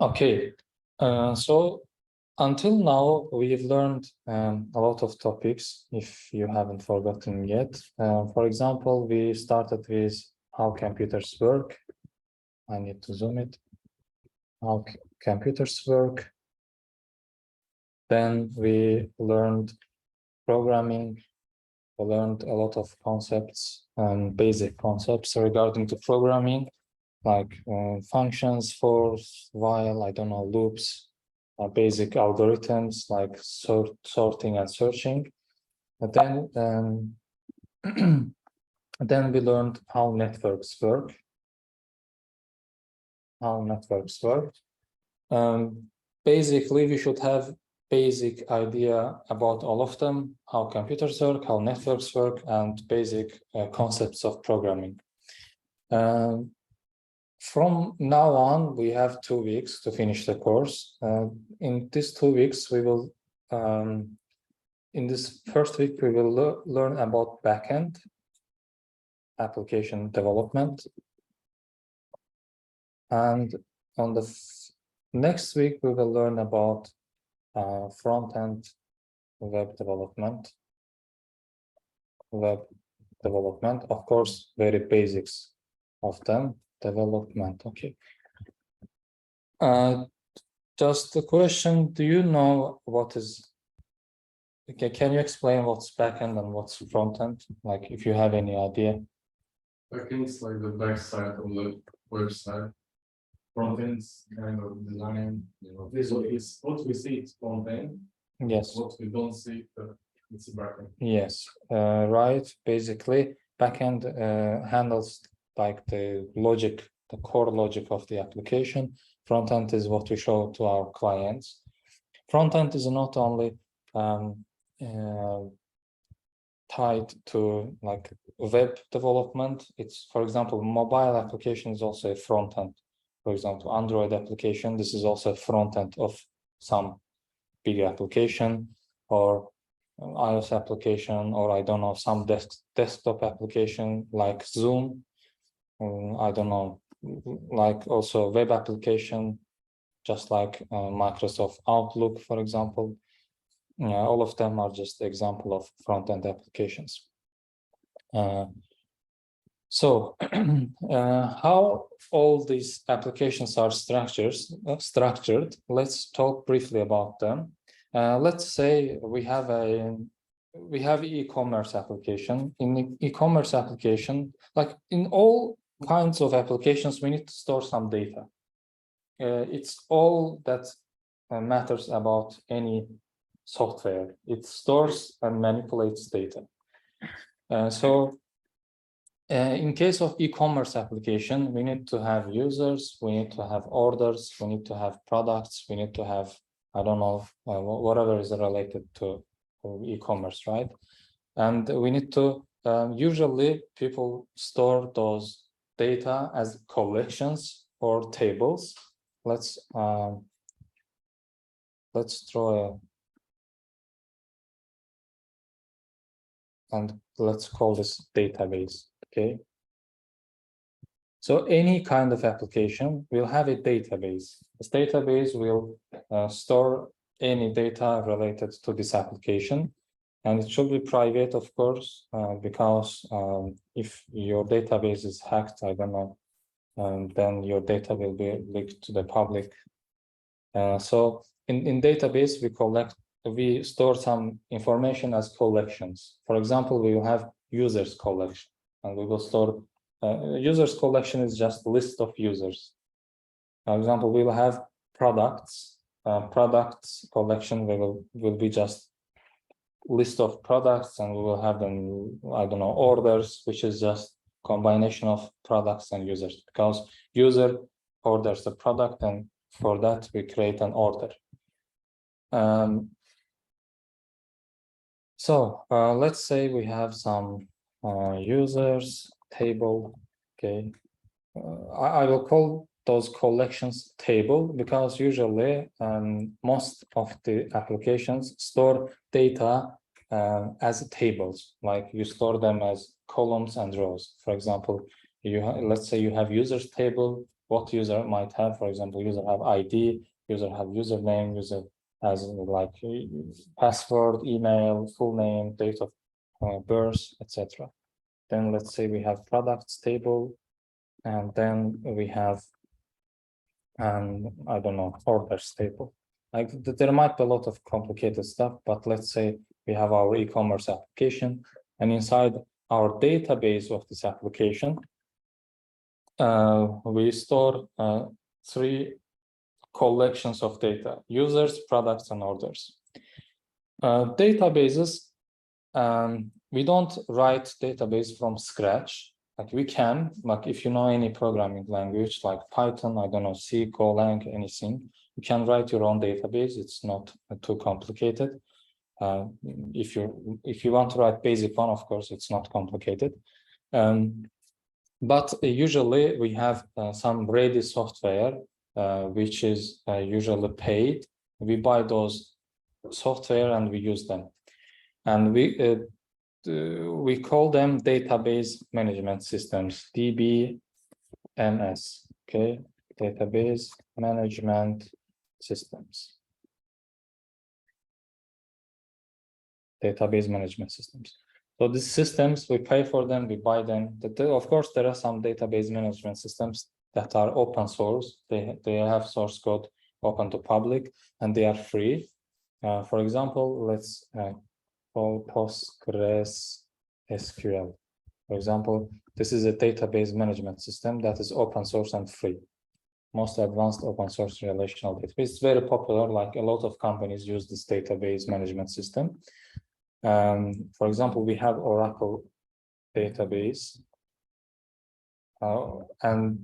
Okay, so until now we've learned a lot of topics, if you haven't forgotten yet. For example, we started with how computers work. I need to zoom it. How computers work. Then we learned programming. We learned a lot of concepts and basic concepts regarding to programming, like functions, for, while, I don't know, loops, basic algorithms like sorting and searching. And then then we learned how networks work. Basically, we should have basic idea about all of them: how computers work, how networks work, and basic concepts of programming. From now on, we have 2 weeks to finish the course. In these 2 weeks, we will, in this first week, we will learn about backend application development. And on the next week, we will learn about front-end web development. Of course, very basics of them. Development, okay. Just a question, do you know what is, okay, can you explain what's backend and what's front-end? Like, if you have any idea. Backend is like the back side of the website. Front-end kind of design, visually is what we see, it's front-end. Yes. What we don't see, it's backend. Yes, right. Basically, backend handles like the logic, the core logic of the application. Front-end is what we show to our clients. Front-end is not only tied to like web development. It's, for example, mobile application is also a front-end. For example, Android application, this is also a front-end of some big application, or iOS application, or I don't know, some desktop application like Zoom. I don't know, like also web application, just like Microsoft Outlook, for example. All of them are just example of front-end applications. So how all these applications are structured, let's talk briefly about them. Let's say we have e-commerce application. In the e-commerce application, like in all kinds of applications, we need to store some data. It's all that matters about any software. It stores and manipulates data. In case of e-commerce application, we need to have users, we need to have orders, we need to have products, we need to have, I don't know, whatever is related to e-commerce, right? And we need to, usually people store those data as collections or tables. Let's draw and let's call this database, okay? So any kind of application will have a database. This database will store any data related to this application, and it should be private, of course, because if your database is hacked, I don't know, then your data will be leaked to the public. So in database, we store some information as collections. For example, we will have users collection, and we will store users collection is just a list of users. For example, we will have products. Products collection will be just list of products, and we will have them, I don't know, orders, which is just combination of products and users, because user orders the product, and for that we create an order. So let's say we have some users table. Okay, I will call those collections table, because usually most of the applications store data as tables, like you store them as columns and rows. For example, let's say you have users table, what user might have. For example, user have ID, user have username, user has like password, email, full name, date of birth, etc. Then let's say we have products table, and then we have I don't know, orders table. Like there might be a lot of complicated stuff, but let's say we have our e-commerce application, and inside our database of this application, we store 3 collections of data: users, products, and orders. Databases, we don't write database from scratch. Like we can, like if you know any programming language like Python, I don't know, C, Golang, anything, you can write your own database. It's not too complicated. If you want to write basic one, of course, it's not complicated. But usually we have some ready software, which is usually paid. We buy those software and we use them. And we call them database management systems, DBMS, okay? Database management systems. Database management systems. So these systems, we pay for them, we buy them. Of course, there are some database management systems that are open source. They have source code open to public, and they are free. For example, let's call Postgres SQL. For example, this is a database management system that is open source and free. Most advanced open source relational database. It's very popular, like a lot of companies use this database management system. For example, we have Oracle database. And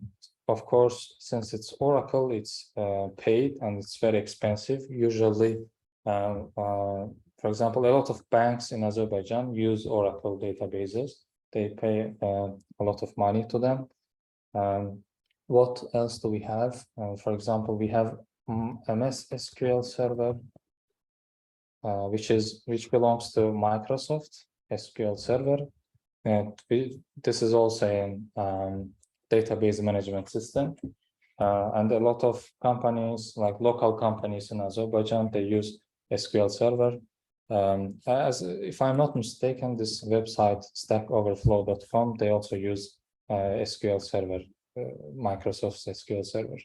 of course, since it's Oracle, it's paid and it's very expensive. Usually, for example, a lot of banks in Azerbaijan use Oracle databases. They pay a lot of money to them. What else do we have? For example, we have MS SQL Server, which belongs to Microsoft SQL Server. And this is also a database management system. And a lot of companies, like local companies in Azerbaijan, they use SQL Server. If I'm not mistaken, this website stackoverflow.com, they also use SQL Server, Microsoft's SQL Server.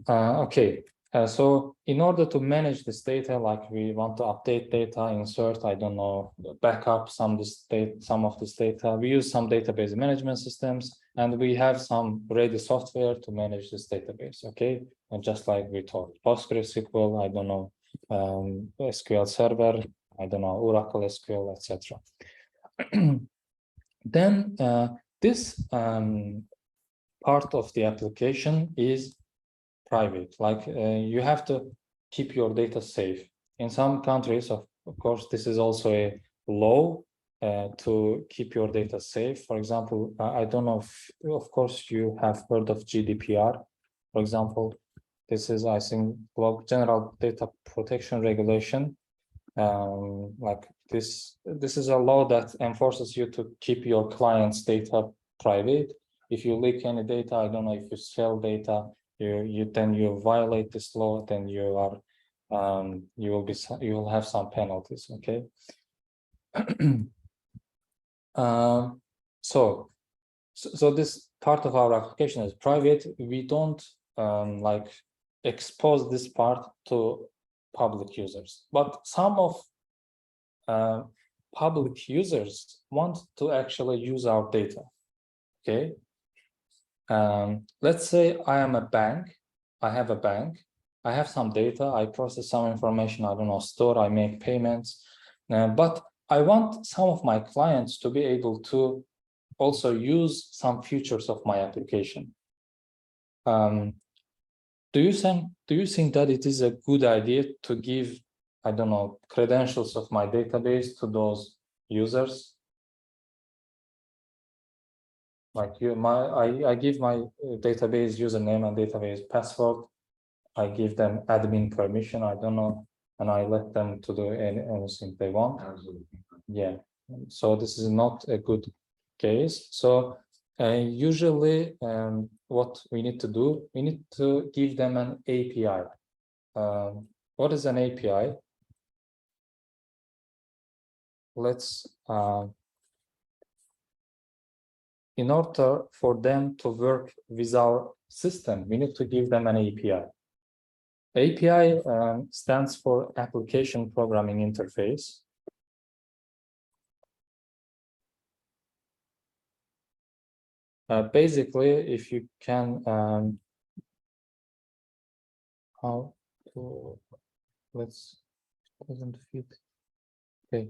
Okay, so in order to manage this data, like we want to update data, insert, I don't know, backup some of this data, we use some database management systems, and we have some ready software to manage this database, okay? And just like we talked, PostgreSQL, I don't know, SQL Server, I don't know, Oracle SQL, etc. Then this part of the application is private. Like you have to keep your data safe. In some countries, of course, this is also a law to keep your data safe. For example, I don't know if, of course, you have heard of GDPR. For example, this is, I think, General Data Protection Regulation. Like this is a law that enforces you to keep your client's data private. If you leak any data, I don't know, if you sell data, you violate this law, then you will have some penalties. Okay. So this part of our application is private. We don't like expose this part to public users, but some of public users want to actually use our data. Okay. Let's say I am a bank. I have a bank. I have some data. I process some information. I don't know, store. I make payments. But I want some of my clients to be able to also use some features of my application. Do you think that it is a good idea to give, I don't know, credentials of my database to those users? Like I give my database username and database password. I give them admin permission, I don't know, and I let them to do anything they want. Absolutely. Yeah. So this is not a good case. So Usually, what we need to do, we need to give them an API. What is an API? Let's, in order for them to work with our system, we need to give them an API. API stands for Application Programming Interface. Basically, if you can, how to, doesn't fit. Okay,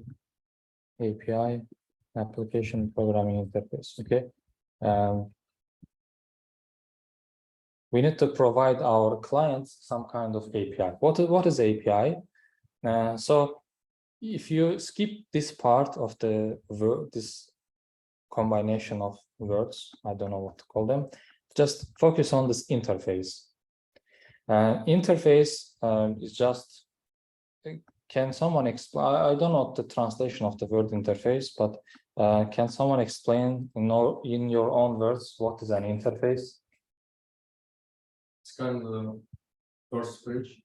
API, Application Programming Interface. Okay, we need to provide our clients some kind of API. What is API? So if you skip this part of the this combination of words, I don't know what to call them, just focus on this interface. Interface is just, can someone explain? I don't know the translation of the word interface, but can someone explain in your own words what is an interface? It's kind of first page.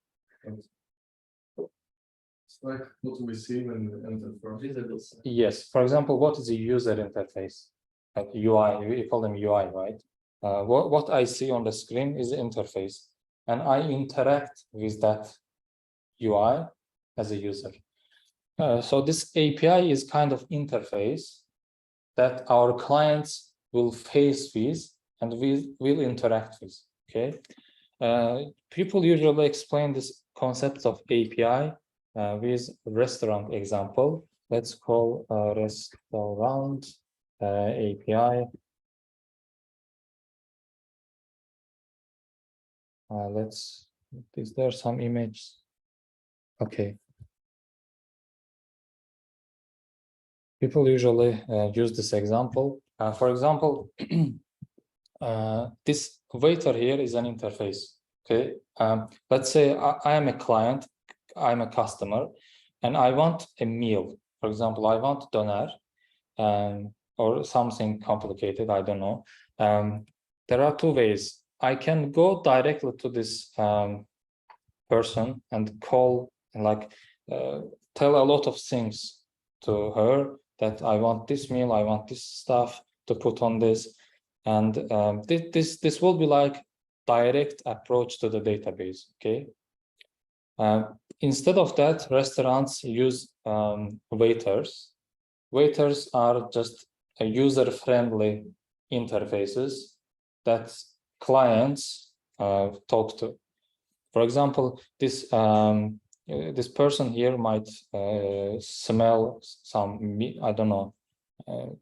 It's like what we see when we enter for visible site. Yes. For example, what is a user interface? Like UI, we call them UI, right? What I see on the screen is the interface, and I interact with that UI as a user. So this API is kind of interface that our clients will face with and we will interact with. Okay. People usually explain this concept of API with restaurant example. Let's call restaurant API. Is there some image? Okay. People usually use this example. For example, this waiter here is an interface. Okay. Let's say I am a client, I'm a customer, and I want a meal. For example, I want doner, or something complicated, I don't know. There are two ways. I can go directly to this person and call, like, tell a lot of things to her that I want this meal, I want this stuff to put on this. And this will be like direct approach to the database, okay? Instead of that, restaurants use waiters. Waiters are just a user-friendly interfaces that clients talk to. For example, this person here might smell some meat. I don't know.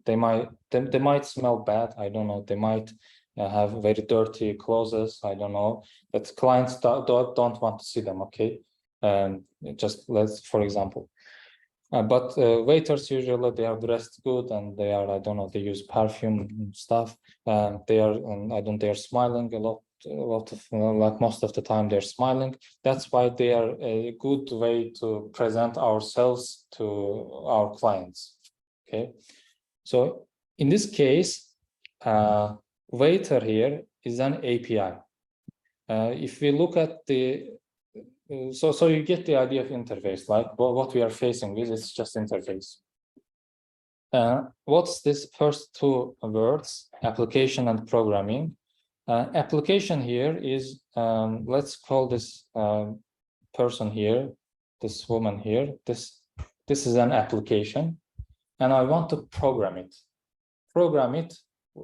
They might smell bad. I don't know. They might have very dirty clothes. I don't know. But clients don't want to see them. Okay, just for example. But waiters usually they are dressed good and they are, I don't know, they use perfume and stuff. They are, they are smiling a lot of, like most of the time they're smiling. That's why they are a good way to present ourselves to our clients. Okay, so in this case, waiter here is an API. If we look at the so you get the idea of interface, like what we are facing with is just interface. What's this first two words, application and programming? Application here is, let's call this person here, this woman here, this is an application, and I want to program it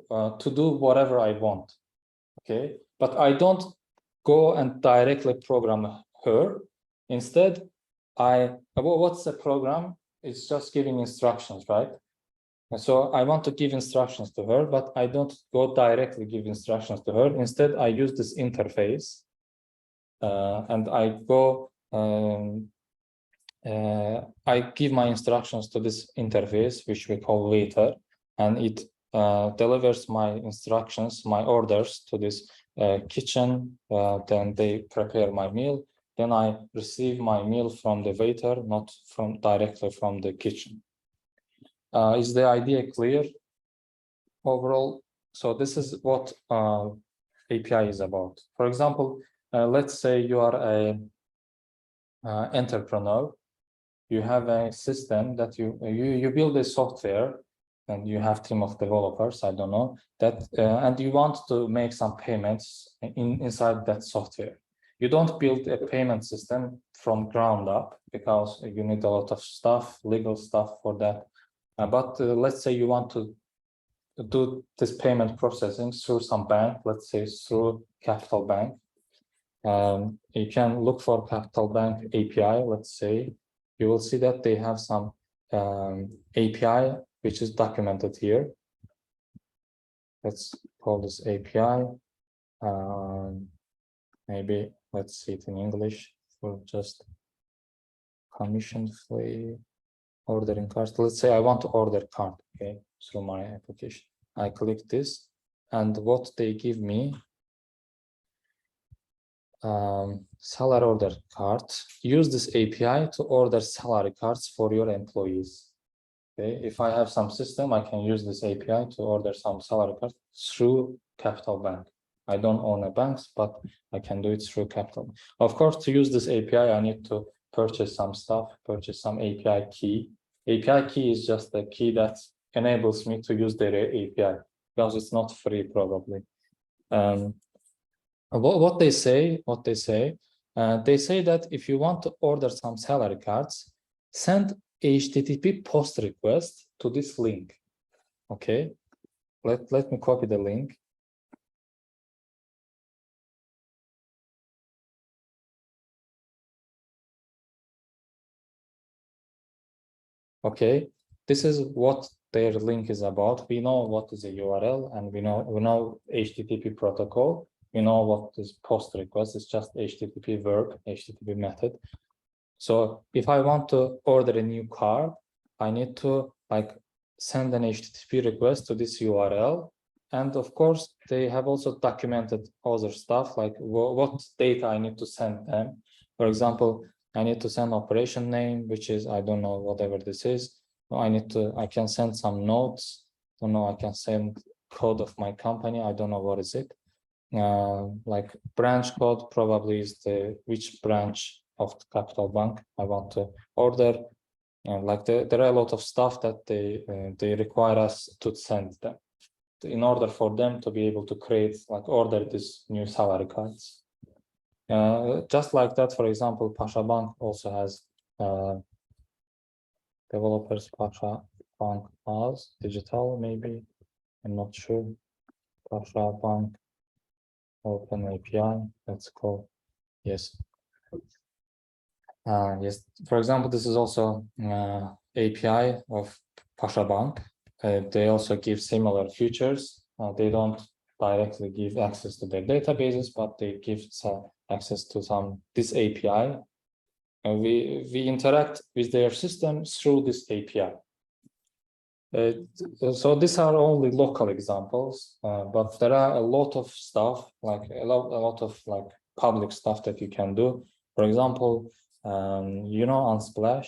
to do whatever I want, okay? But I don't go and directly program her. Instead, what's the program? It's just giving instructions, right? And so I want to give instructions to her, but I don't go directly give instructions to her. Instead, I use this interface, and I go. I give my instructions to this interface, which we call waiter, and it delivers my instructions, my orders to this kitchen. Then they prepare my meal. Then I receive my meal from the waiter, not directly from the kitchen. Is the idea clear? Overall, So this is what API is about. For example, let's say you are a entrepreneur. You have a system that you build a software, and you have team of developers. I don't know that, and you want to make some payments inside that software. You don't build a payment system from ground up because you need a lot of stuff, legal stuff for that. But let's say you want to do this payment processing through some bank, let's say through Capital Bank. You can look for Capital Bank API, let's say. You will see that they have some API, which is documented here. Let's call this API. Maybe let's see it in English for just commission fee, ordering cards. Let's say I want to order card, okay, through my application. I click this, and what they give me, salary order card. Use this API to order salary cards for your employees. Okay, if I have some system, I can use this API to order some salary cards through Capital Bank. I don't own a bank, but I can do it through Capital. Of course, to use this API, I need to purchase some stuff, purchase some API key. API key is just a key that enables me to use their API because it's not free, probably. What they say, they say that if you want to order some salary cards, send HTTP post request to this link. Okay, let me copy the link. Okay, this is what their link is about. We know what is a URL, and we know HTTP protocol. We know what is post request. It's just HTTP verb, HTTP method. So if I want to order a new card, I need to send an HTTP request to this URL. And of course, they have also documented other stuff, like what data I need to send them. For example, I need to send operation name, which is, I don't know, whatever this is. I can send some notes. I don't know, I can send code of my company. I don't know what is it. Like branch code probably is which branch of the Capital Bank I want to order. There are a lot of stuff that they require us to send them in order for them to be able to order these new salary cards. Just like that, for example, Pasha Bank also has developers. Pasha Bank has digital, maybe, I'm not sure. Pasha Bank Open API, let's call, yes. Yes, for example, this is also API of Pasha Bank. They also give similar features. They don't directly give access to their databases, but they give access to this API. And we interact with their system through this API. So these are only local examples, but there are a lot of stuff, like a lot of public stuff that you can do. For example, Unsplash,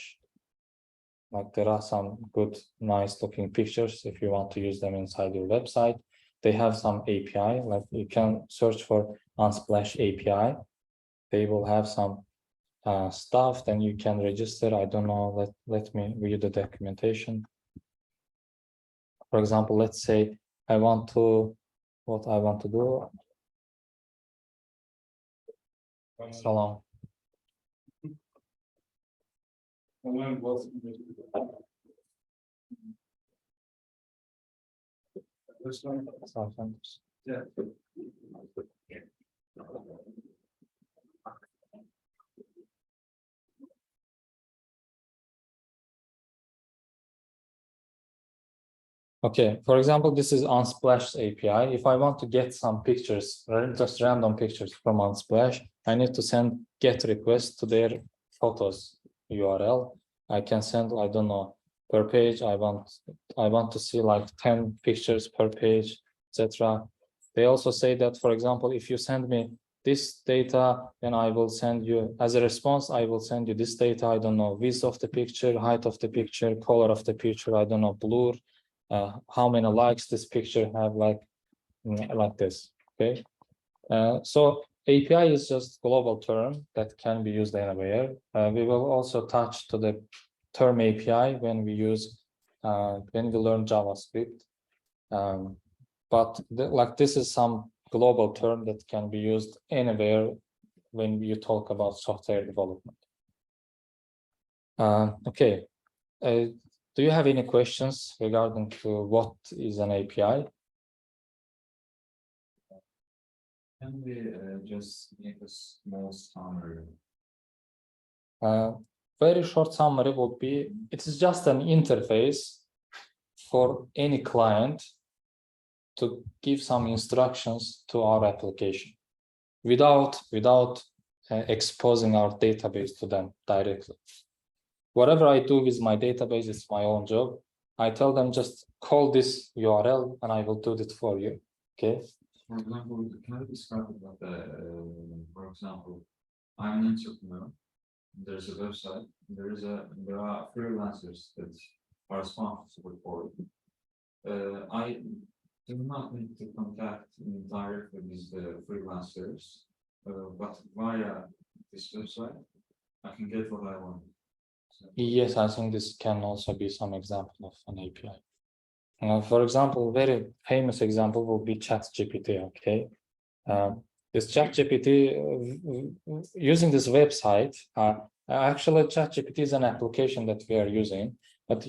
there are some good, nice looking pictures if you want to use them inside your website. They have some API, like you can search for Unsplash API. They will have some stuff, then you can register. I don't know, let me read the documentation. For example, let's say what I want to do. Salam. Yeah. Okay, for example, this is Unsplash API. If I want to get some pictures, just random pictures from Unsplash, I need to send GET request to their photos URL. I can send, I don't know, per page. I want to see 10 pictures per page, etc. They also say that, for example, if you send me this data, then I will send you, as a response, I will send you this data. I don't know, width of the picture, height of the picture, color of the picture, I don't know, blur. How many likes this picture have, like this. Okay. So API is just global term that can be used anywhere. We will also touch to the term API when we learn JavaScript. But like this is some global term that can be used anywhere when you talk about software development. Okay. Do you have any questions regarding to what is an API? Can we just make a small summary? Very short summary would be, it is just an interface for any client to give some instructions to our application without exposing our database to them directly. Whatever I do with my database is my own job. I tell them just call this URL and I will do it for you. Okay. For example, can I describe about for example, I'm an entrepreneur. There's a website. There are freelancers that are responsible for it. I do not need to contact directly with the freelancers, but via this website, I can get what I want. Yes, I think this can also be some example of an API. For example, very famous example will be ChatGPT. Okay, this ChatGPT using this website. Actually, ChatGPT is an application that we are using, but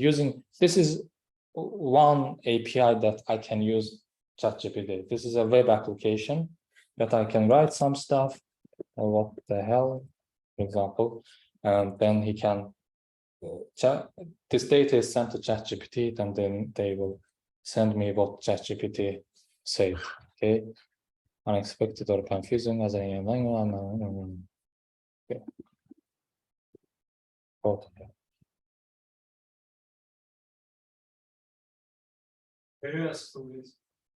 this is one API that I can use ChatGPT. This is a web application that I can write some stuff. Or what the hell, for example, and then he can. This data is sent to ChatGPT, and then they will send me what ChatGPT said. Okay, unexpected or confusing as okay.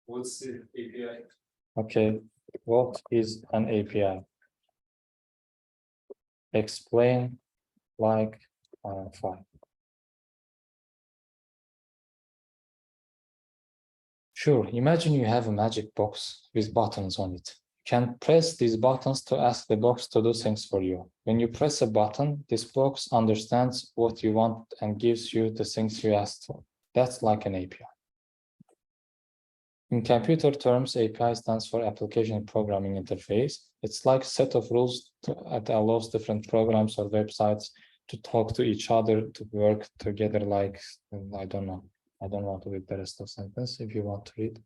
What's the API? Okay, what is an API? Explain like fine. Sure, imagine you have a magic box with buttons on it. You can press these buttons to ask the box to do things for you. When you press a button, this box understands what you want and gives you the things you asked for. That's like an API. In computer terms, API stands for Application Programming Interface. It's like a set of rules that allows different programs or websites to talk to each other, to work together like, I don't know. I don't want to read the rest of the sentence if you want to read.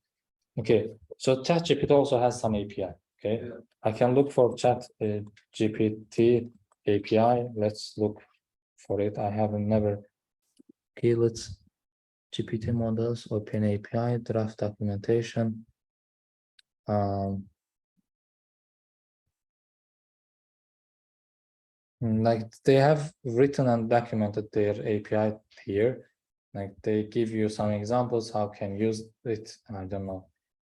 Okay, so ChatGPT also has some API. Okay, yeah. I can look for ChatGPT API. Let's look for it. I haven't never. Okay, let's GPT models, Open API, draft documentation. Like they have written and documented their API here. Like they give you some examples, how can you use it, I don't know,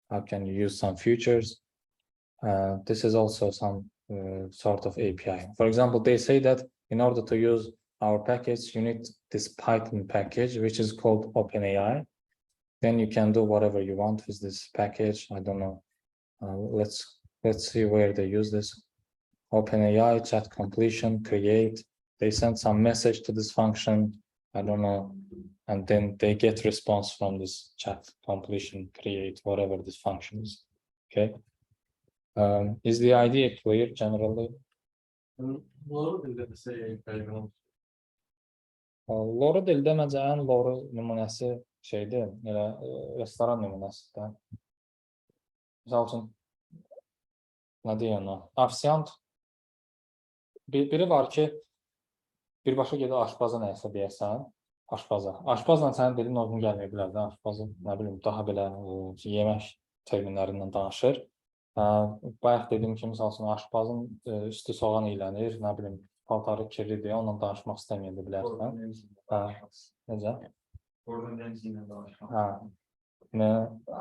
how can you use some features. This is also some sort of API. For example, they say that in order to use our package, you need this Python package, which is called OpenAI. Then you can do whatever you want with this package. I don't know. Let's see where they use this. OpenAI, chat completion, create. They send some message to this function. I don't know. And then they get response from this chat completion, create, whatever this function is. Okay. Is the idea clear generally? Loro dildə məncə ən loru nümunəsi şeydir, elə restoran nümunəsi də. Misal üçün, nə deyəm ona? Ofisiant biri var ki, birbaşa gedir aşpaza nəyəsə deyəsən, aşpazla sənin dilin uyğun gəlməyə bilər də, aşpazın, nə bilim, daha belə yemək terminlərindən danışır. Bayaq dediyim kimi, misal üçün, aşpazın üstü soğan iylənir, nə bilim, paltarı kirlidir, onunla danışmaq istəməyəndə bilərsən. Necə? Oradan benzinlə danışmaq.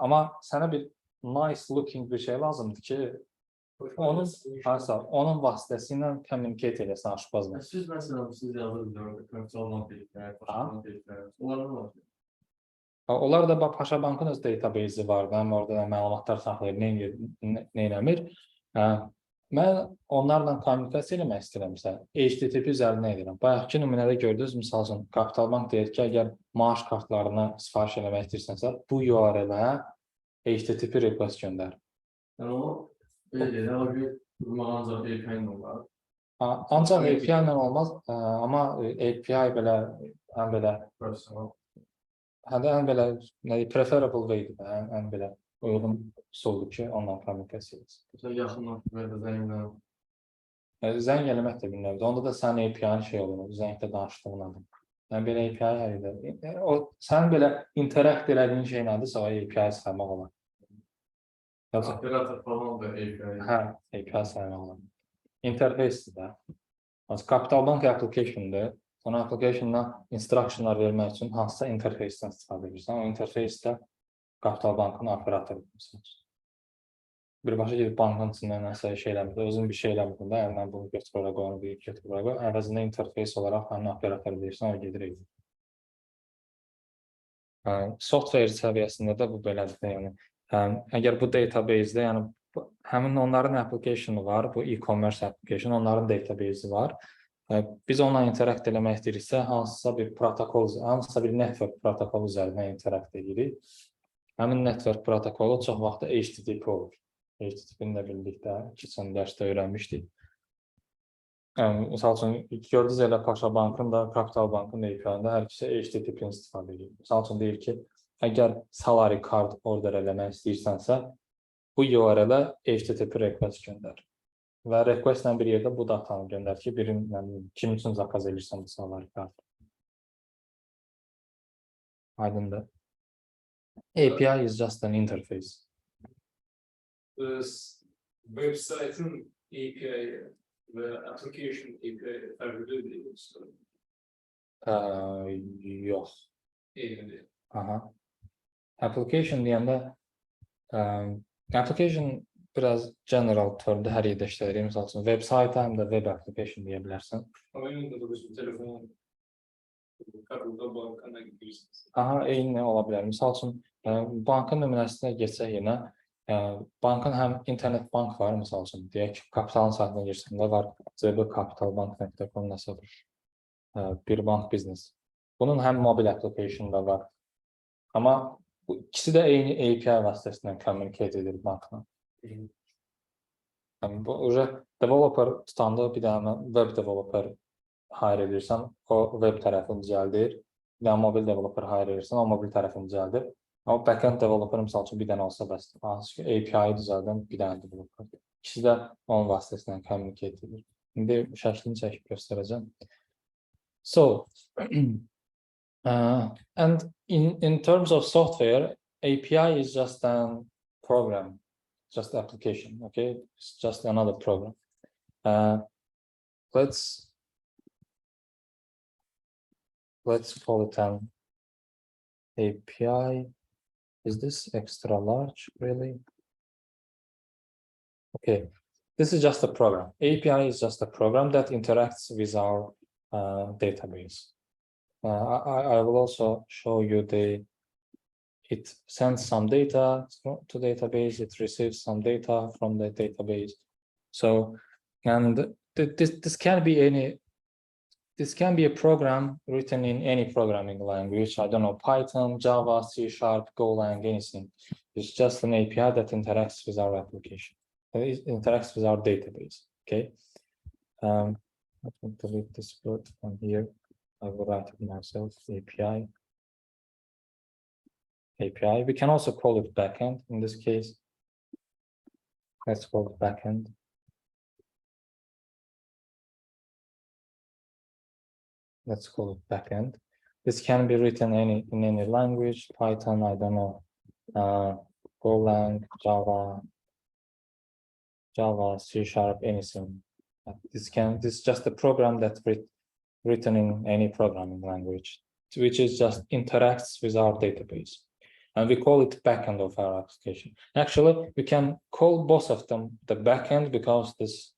Amma sənə bir nice looking bir şey lazımdır ki, onun vasitəsilə communicate edəsən aşpazla. Siz məsələn, siz yazırdınız, konsoldan birliklər, onların var. Onlar da Paşa Bankın öz database'i var. Həm orada da məlumatlar saxlayır, nə eləmir. Mən onlarla kommunikasiya eləmək istəyirəmsə, HTTP üzərindən edirəm. Bayaqki nümunədə gördünüz, misal üçün Kapital Bank deyir ki, əgər maaş kartlarına sifariş eləmək istəyirsənsə, bu URL-ə HTTP request göndər. Yani o böyle ama bir mağaza API'nin var. Ancaq API ilə olmaz, amma API belə, həm belə, Personal. ən belə preferable way-dir, ən belə uyğun üsuldur ki, onunla kommunikasiya edirsən. Mesela yakınlar böyle zengin. Zəng eləmək də bir növdür. Onda da sənin API-nin şey olur, zəngdə danışdığın. Yəni belə API hər yerdə. O sən belə interact elədiyin şey nədirsə, o API saymaq olar. Operator falan da API. Hə, API saymaq olar. Interface-dir də. Capital Bank application-dır. Ona application-dan instructionlar vermək üçün hansısa interface-dən istifadə edirsən. O interface-də Capital Bankın operatorudur. Birbaşa gedib bankın içindən nəsə şey eləmirdi, özün bir şey eləmirdin də, əlindən bunu götür ora qoy, onu bir götür ora qoy. Əvəzində interface olaraq həmin operator deyirsən, o gedir edir. Software səviyyəsində də bu belədir. Yəni, əgər bu database-də, yəni həmin onların application-ı var, bu e-commerce application, onların database-i var. Biz onunla interact eləmək istəyiriksə, hansısa bir protokol, hansısa bir network protokol üzərindən interact edirik. Həmin network protokolu çox vaxt HTTP olur. HTTP-ni də bildikdə, keçən dərsdə öyrənmişdik. Misal üçün, gördünüz elə Paşa Bankın da, Capital Bankın da API-ndə hər ikisi HTTP-ni istifadə edir. Misal üçün, deyir ki, əgər salary card order eləmək istəyirsənsə, bu URL-ə HTTP request göndər. Və request-lə bir yerdə bu datanı göndər ki, kim üçün zakaz edirsən bu salary card. Aydındır. API is just an interface. Website'ın API ve application API farklı değil mi? Yox. Eğlendi. Aha. Application deyəndə, application biraz general termdə hər yerdə işlədir. Misal üçün, website həm də web application deyə bilərsən. Ama yine de bu telefon kartında bankana gidiyorsunuz. Aha, eyni ola bilər. Misal üçün, bankın nümunəsinə geçsək yenə, bankın həm internet bank var, misal üçün, deyək ki, kapitalın saytına girsəndə var, cbkapitalbank.com nəsədir, bir bank biznes. Bunun həm mobil application da var. Amma bu ikisi də eyni API vasitəsindən communicate edir bankla. Yəni, bu, developer tutanda bir dənə web developer hire edirsən, o web tərəfini düzəldir. Bir dənə mobil developer hire edirsən, o mobil tərəfini düzəldir. Amma backend developer misal üçün bir dənə olsa bəsdir. Hansı ki, API-yi düzəldən bir dənə developer. İkisi də onun vasitəsindən communicate edir. İndi şəklini çəkib göstərəcəm. So, and in terms of software, API is just a program, just application, okay? It's just another program. Let's call it an API. Is this extra large, really? Okay, this is just a program. API is just a program that interacts with our database. I will also show you it sends some data to database, it receives some data from the database. So, and this can be a program written in any programming language. I don't know, Python, Java, C#, Golang, anything. It's just an API that interacts with our application. It interacts with our database, okay? Let me delete this word from here. I will write it myself, API. API. We can also call it backend in this case. Let's call it backend. Let's call it backend. This can be written in any language, Python, I don't know, Golang, Java, C#, anything. This is just a program that's written in any programming language, which is just interacts with our database. And we call it backend of our application. Actually, we can call both of them the backend because this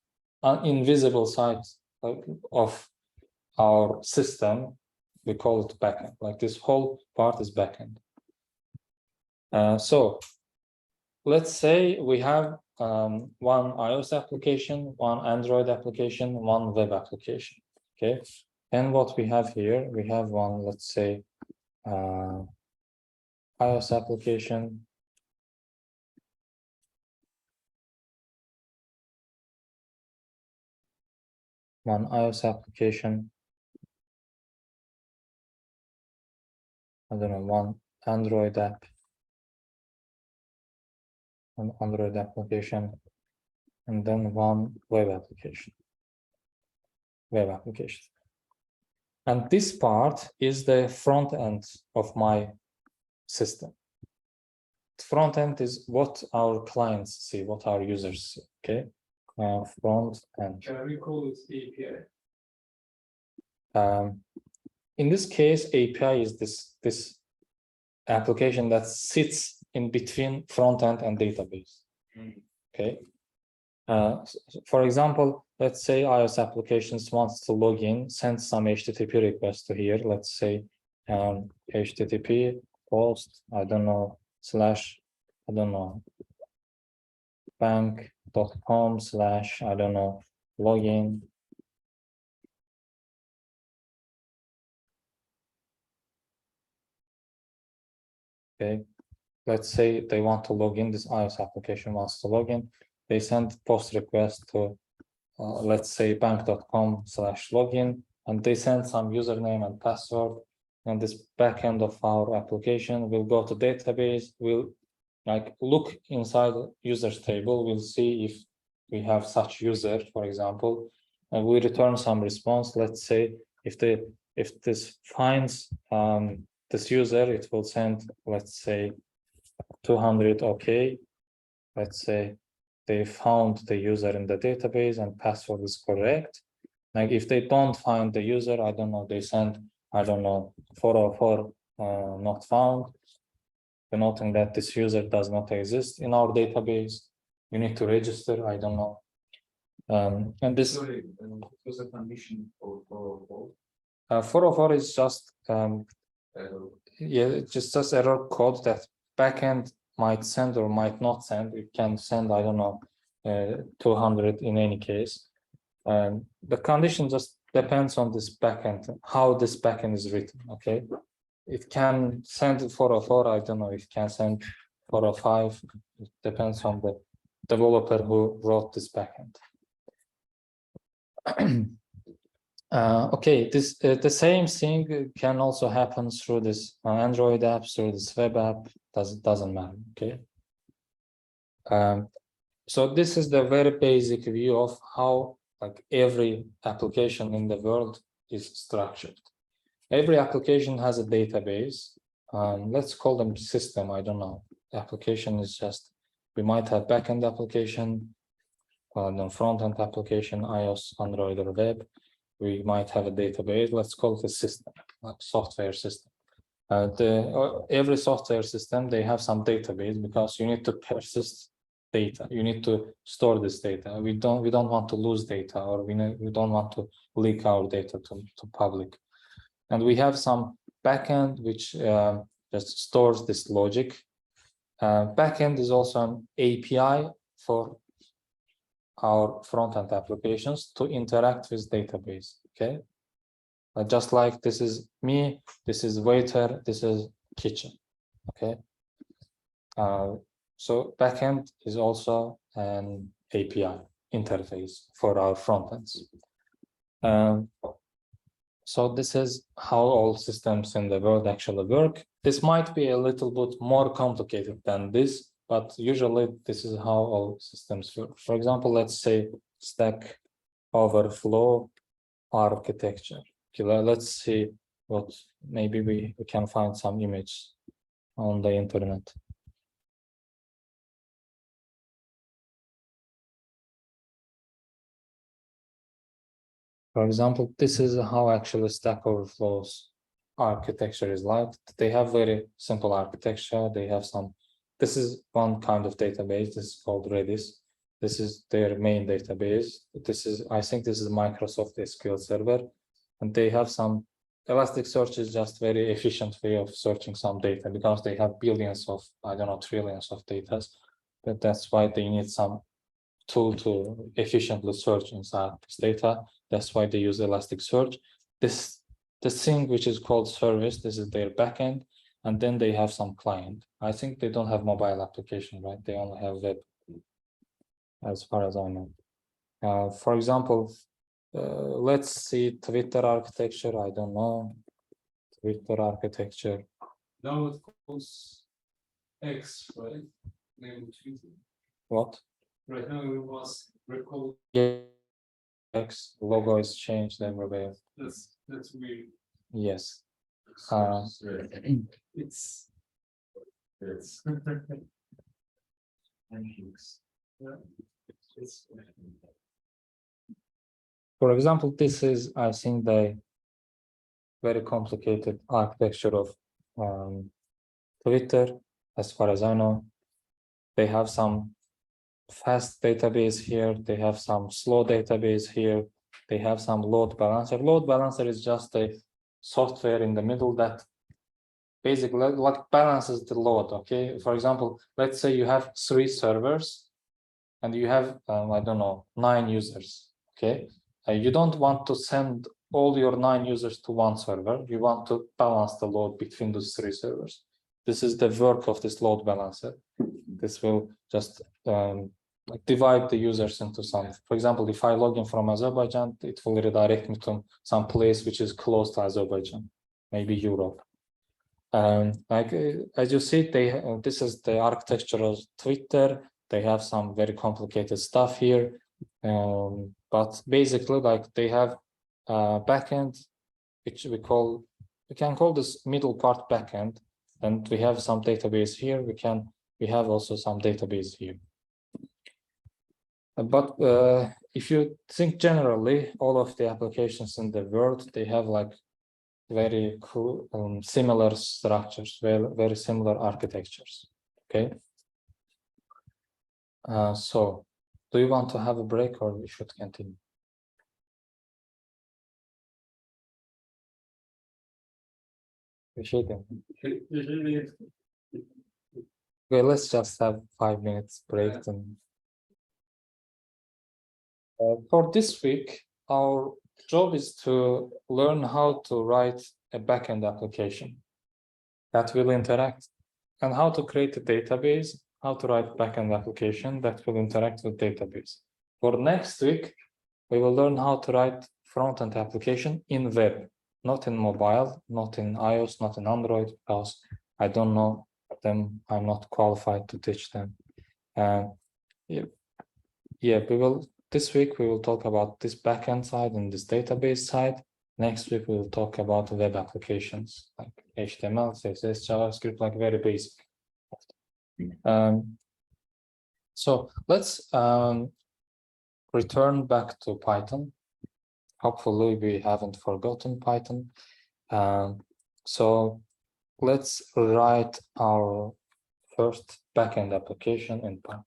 invisible side of our system, we call it backend. Like this whole part is backend. So let's say we have one iOS application, one Android application, one web application. Okay, and what we have here, we have one, let's say, iOS application. One iOS application. I don't know, one Android app. An Android application, and then one web application. And this part is the front end of my system. The front end is what our clients see, what our users see. Okay, front end. Can we call it API? In this case, API is this application that sits in between front end and database. Okay. For example, let's say iOS applications wants to log in, send some HTTP request to here. Let's say HTTP post, I don't know, slash, I don't know, bank.com slash, I don't know, login. Okay, let's say they want to log in, this iOS application wants to log in. They send post request to, let's say, bank.com slash login, and they send some username and password. And this backend of our application will go to database, will like look inside users table, we'll see if we have such user, for example, and we return some response. Let's say if this finds this user, it will send, let's say, 200 okay. Let's say they found the user in the database and password is correct. Like if they don't find the user, I don't know, they send, I don't know, 404 not found, denoting that this user does not exist in our database. You need to register, I don't know. And this Sorry, what was the condition for 404? 404 is just yeah, it's just error code that backend might send or might not send. It can send, I don't know, 200 in any case. The condition just depends on this backend, how this backend is written. Okay, it can send 404. I don't know. It can send 405. It depends on the developer who wrote this backend. Okay, this the same thing can also happen through this Android app, through this web app. Doesn't matter. Okay. So this is the very basic view of how like every application in the world is structured. Every application has a database. Let's call them system. I don't know. Application is just, we might have backend application, then front-end application, iOS, Android, or web. We might have a database. Let's call it a system, like software system. Every software system, they have some database because you need to persist data. You need to store this data. We don't want to lose data, or we don't want to leak our data to public. And we have some backend which just stores this logic. Backend is also an API for our front-end applications to interact with database. Okay, just like this is me, this is waiter, this is kitchen. Okay, so backend is also an API interface for our frontends. So this is how all systems in the world actually work. This might be a little bit more complicated than this, but usually this is how all systems work. For example, let's say Stack Overflow architecture. Okay, let's see what, maybe we can find some image on the internet. For example, this is how actually Stack Overflow's architecture is like. They have very simple architecture. They have some, this is one kind of database. This is called Redis. This is their main database. This is, I think this is Microsoft SQL Server. And they have some Elasticsearch is just very efficient way of searching some data because they have billions of, I don't know, trillions of data. But that's why they need some tool to efficiently search inside this data. That's why they use Elasticsearch. This thing which is called service, this is their backend, and then they have some client. I think they don't have mobile application, right? They only have web, as far as I know. For example, let's see Twitter architecture. I don't know. Twitter architecture. Now it calls X, right? Name of Twitter. What? Right now it was recall. Yeah. X logo is changed everywhere. That's weird. Yes. It's It's. it's For example, this is, I think, the very complicated architecture of Twitter, as far as I know. They have some fast database here, they have some slow database here, they have some load balancer. Load balancer is just a software in the middle that basically like balances the load, okay? For example, let's say you have 3 servers and you have, I don't know, 9 users, okay? You don't want to send all your 9 users to one server. You want to balance the load between those 3 servers. This is the work of this load balancer. This will just like divide the users into some. For example, if I log in from Azerbaijan, it will redirect me to some place which is close to Azerbaijan, maybe Europe. Like as you see, this is the architecture of Twitter. They have some very complicated stuff here, but basically, like they have backend, which we can call this middle part backend, and we have some database here. We have also some database here. But if you think generally, all of the applications in the world, they have like very cool, similar structures, very similar architectures. Okay. So, do you want to have a break or we should continue? Okay, let's just have 5 minutes break. And for this week, our job is to learn how to write a backend application that will interact, and how to create a database, how to write backend application that will interact with database. For next week, we will learn how to write front-end application in web, not in mobile, not in iOS, not in Android, because I don't know them. I'm not qualified to teach them. This week we will talk about this backend side and this database side. Next week we will talk about web applications like HTML, CSS, JavaScript, like very basic. So let's return back to Python. Hopefully we haven't forgotten Python. So let's write our first backend application in Python.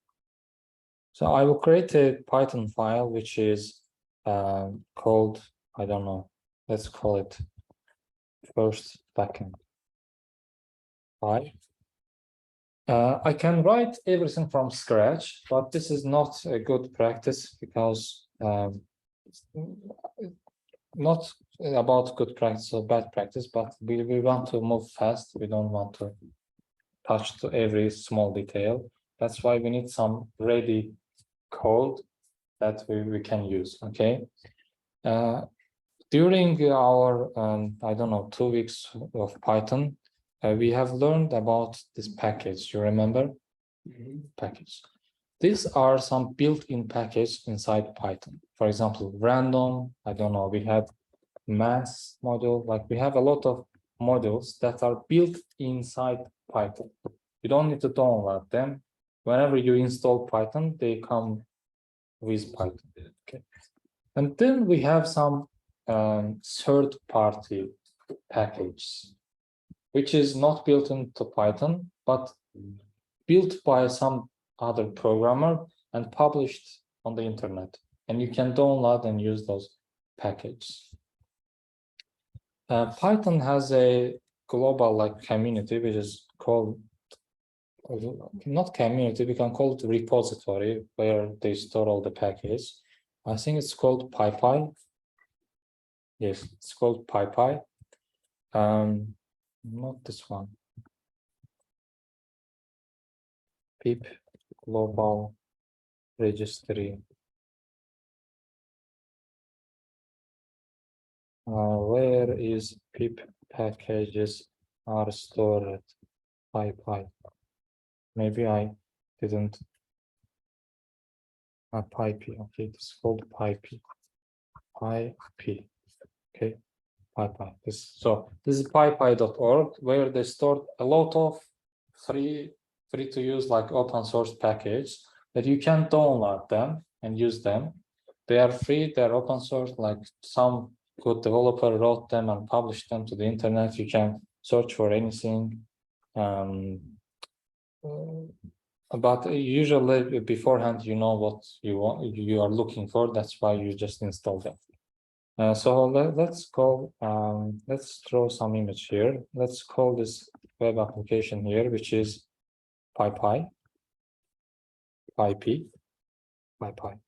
So I will create a Python file which is called, I don't know, let's call it first backend file. I can write everything from scratch, but this is not a good practice because not about good practice or bad practice, but we want to move fast. We don't want to touch to every small detail. That's why we need some ready code that we can use. Okay. During our I don't know, 2 weeks of Python, we have learned about this package. You remember? Package. These are some built-in package inside Python. For example, random, I don't know, we have mass module, like we have a lot of modules that are built inside Python. You don't need to download them. Whenever you install Python, they come with Python. Okay. And then we have some third-party packages, which is not built into Python, but built by some other programmer and published on the internet. And you can download and use those packages. Python has a global like community which is called not community, we can call it repository where they store all the packages. I think it's called PyPy. Yes, it's called PyPy. Not this one. Pip global registry. Where is pip packages are stored? PyPy. Maybe I didn't. PyP. Okay, it's called PyP. PyP. Okay, PyPy. So this is pypy.org where they store a lot of free to use like open source package that you can download them and use them. They are free. They're open source. Like some good developer wrote them and published them to the internet. You can search for anything. But usually beforehand, you know what you are looking for. That's why you just install them. So let's go. Let's throw some image here. Let's call this web application here, which is PyPy. PyP. PyPy.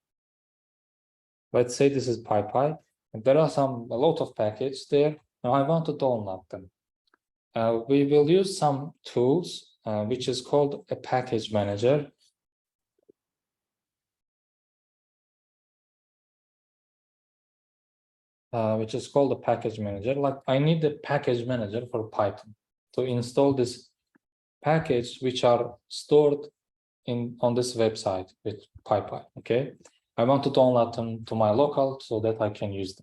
Let's say this is PyPy. And there are a lot of packages there. Now I want to download them. We will use some tools, which is called a package manager. Which is called a package manager. Like I need a package manager for Python to install this package, which are stored on this website with PyPy. Okay, I want to download them to my local so that I can use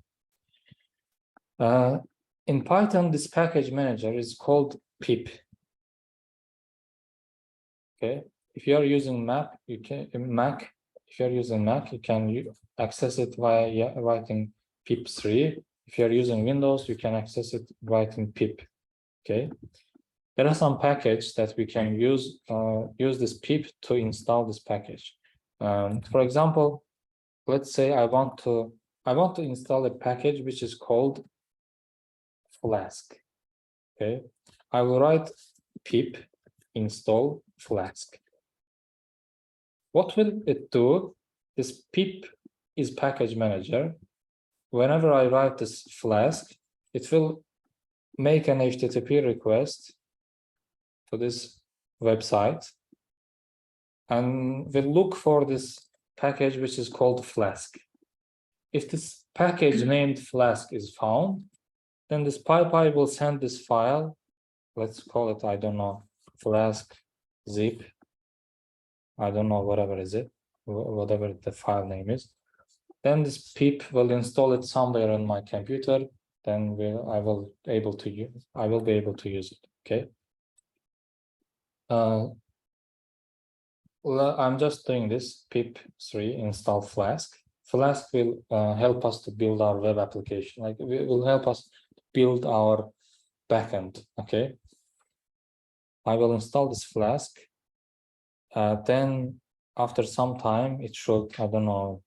them. In Python, this package manager is called pip. Okay, if you are using Mac, you can access it via writing pip3. If you are using Windows, you can access it writing pip. Okay, there are some packages that we can use this pip to install this package. For example, let's say I want to install a package which is called Flask. Okay, I will write pip install Flask. What will it do? This pip is package manager. Whenever I write this Flask, it will make an HTTP request to this website and will look for this package which is called Flask. If this package named Flask is found, then this PyPy will send this file. Let's call it, I don't know, Flask zip. I don't know, whatever the file name is. Then this pip will install it somewhere on my computer. Then I will be able to use it. Okay. I'm just doing this pip3 install Flask. Flask will help us to build our web application. Like it will help us build our backend. Okay. I will install this Flask. Then after some time, it should, I don't know.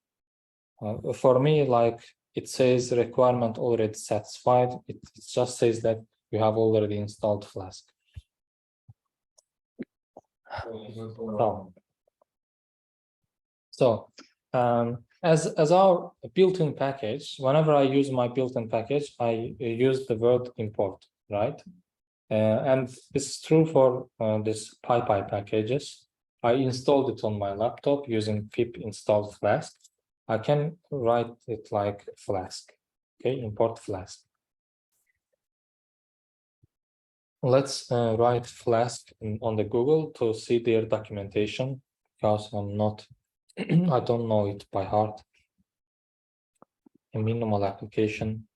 For me, like it says requirement already satisfied. It just says that you have already installed Flask. So as our built-in package, whenever I use my built-in package, I use the word import, right? And this is true for this PyPy packages. I installed it on my laptop using pip install Flask. I can write it like Flask. Okay, import Flask. Let's write Flask on the Google to see their documentation, because I'm not, I don't know it by heart. A minimal application.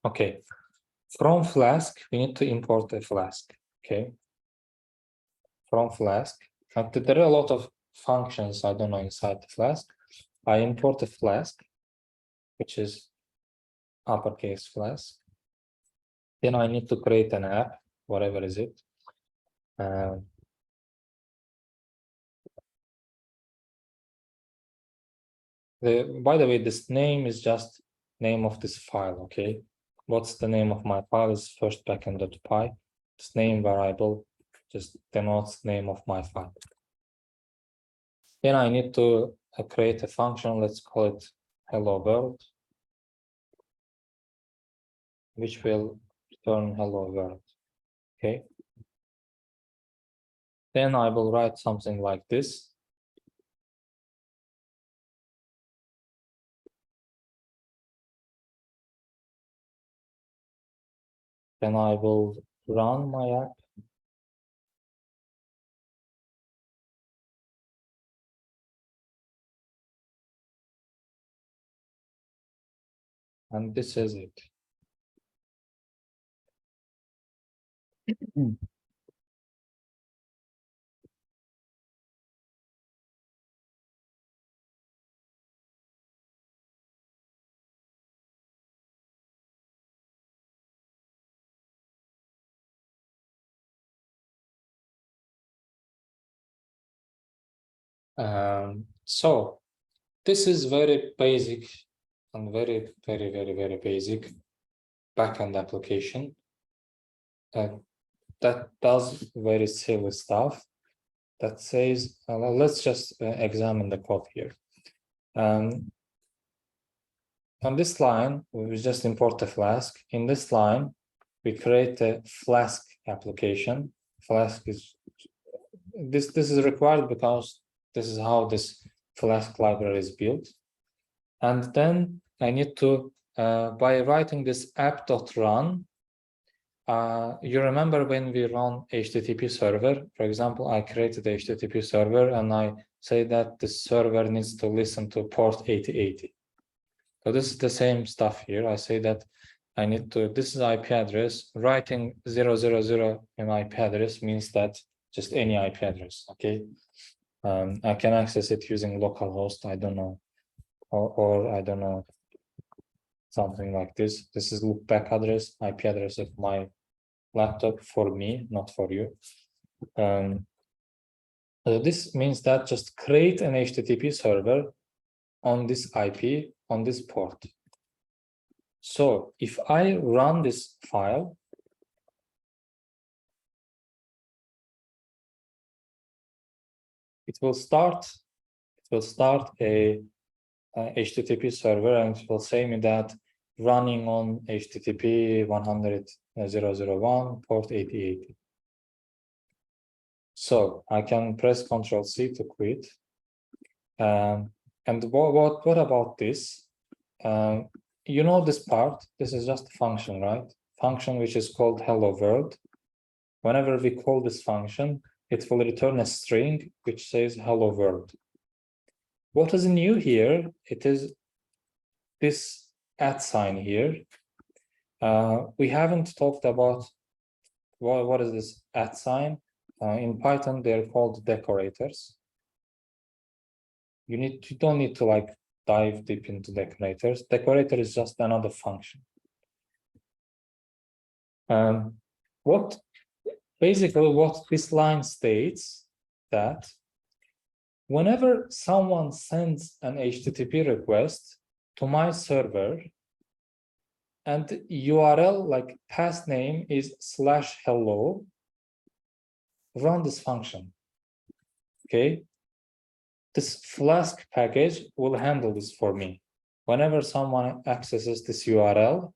Okay, from Flask, we need to import a Flask. Okay, from Flask. Now, there are a lot of functions, I don't know, inside the Flask. I import a Flask, which is uppercase Flask. Then I need to create an app, whatever is it. By the way, this name is just name of this file, okay? What's the name of my file is first backend.py. This name variable just denotes name of my file. Then I need to create a function, let's call it hello world, which will return hello world, okay? Then I will write something like this. Then I will run my app. And this is it. So this is very basic and very basic backend application that does very silly stuff that says, let's just examine the code here. On this line, we just import a Flask. In this line, we create a Flask application. Flask is this is required because this is how this Flask library is built. And then I need to, by writing this app.run, you remember when we run HTTP server, for example, I created a HTTP server and I say that the server needs to listen to port 8080. So this is the same stuff here. I say that I need to, this is IP address, writing 000 in IP address means that just any IP address, okay? I can access it using localhost, I don't know, or I don't know, something like this. This is loopback address, IP address of my laptop for me, not for you. So this means that just create an HTTP server on this IP, on this port. So if I run this file, it will start a HTTP server and it will say me that running on HTTP 100.0.0.1 port 8080. So I can press Ctrl+C to quit. And what about this? You know this part, this is just a function, right? Function which is called hello world. Whenever we call this function, it will return a string which says hello world. What is new here? It is this @ here. We haven't talked about what is this @. In Python, they're called decorators. You don't need to like dive deep into decorators. Decorator is just another function. Basically what this line states that whenever someone sends an HTTP request to my server and URL like path name is /hello, run this function, okay? This Flask package will handle this for me. Whenever someone accesses this URL,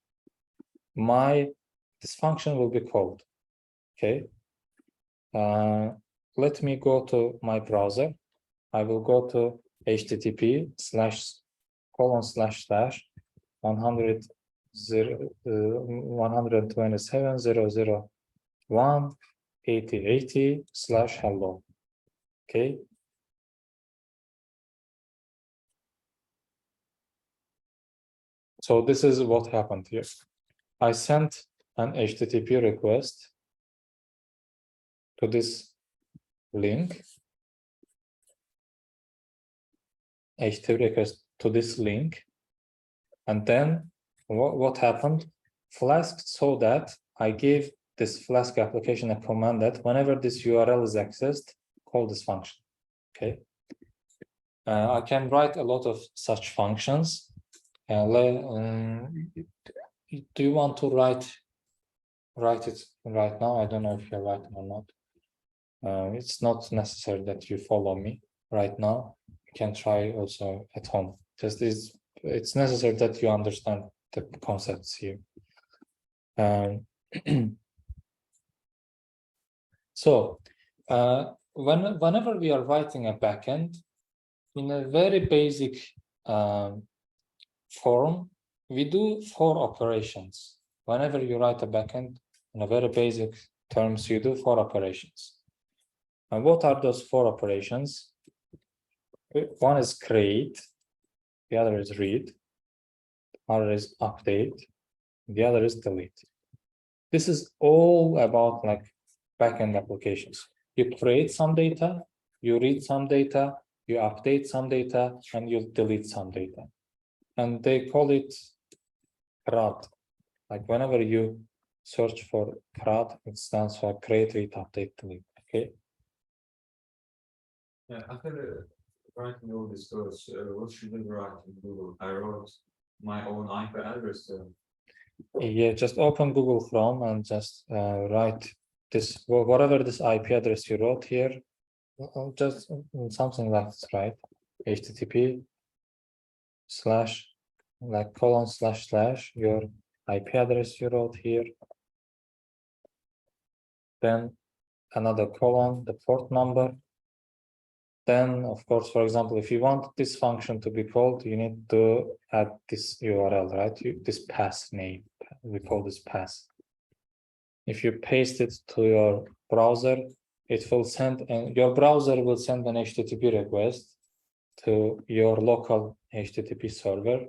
this function will be called, okay? Let me go to my browser. I will go to http://127.001.8080/hello, okay? So this is what happened here. I sent an HTTP request to this link, HTTP request to this link, and then what happened? Flask saw that I gave this Flask application a command that whenever this URL is accessed, call this function, okay? I can write a lot of such functions. Do you want to write it right now? I don't know if you're writing or not. It's not necessary that you follow me right now. You can try also at home. Just it's necessary that you understand the concepts here. So whenever we are writing a backend in a very basic form, we do 4 operations. Whenever you write a backend in a very basic terms, you do 4 operations. And what are those 4 operations? One is create, the other is read, the other is update, the other is delete. This is all about like backend applications. You create some data, you read some data, you update some data, and you delete some data. And they call it CRUD. Like whenever you search for CRUD, it stands for create, read, update, delete. Okay. Yeah, after writing all this code, what should I write in Google? I wrote my own IP address. Yeah, just open Google Chrome and just write this, whatever this IP address you wrote here, just something like this, right? HTTP / like colon / your IP address you wrote here. Then another colon, the port number. Then, of course, for example, if you want this function to be called, you need to add this URL, right? This pass name, we call this pass. If you paste it to your browser, it will send, and your browser will send an HTTP request to your local HTTP server,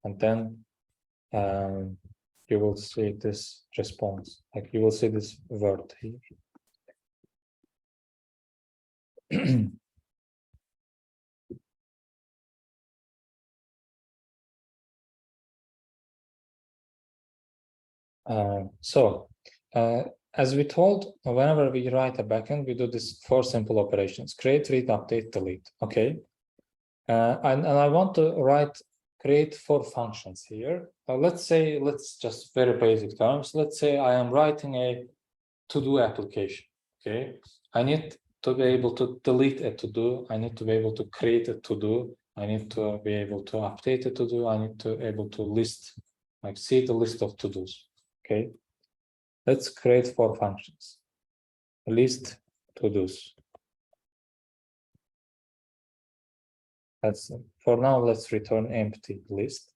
and then you will see this response, like you will see this word here. As we told, whenever we write a backend, we do this 4 simple operations: create, read, update, delete. Okay. And I want to create 4 functions here. Let's just very basic terms. Let's say I am writing a to-do application. Okay. I need to be able to delete a to-do. I need to be able to create a to-do. I need to be able to update a to-do. I need to be able to list, like see the list of to-dos. Okay. Let's create 4 functions. List to-dos. For now, let's return empty list.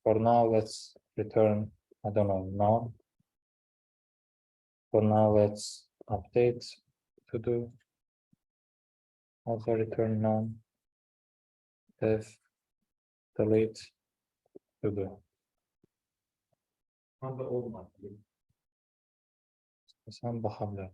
For now, let's return, I don't know, none. For now, let's update to do. Also return none. Def delete to do. On the old one. Sen bakabilir.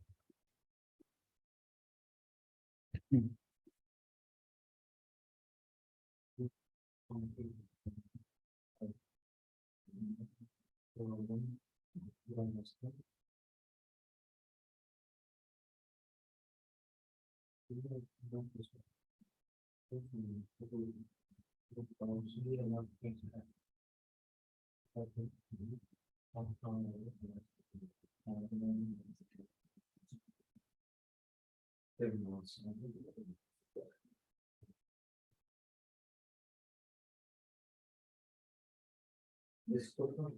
This code.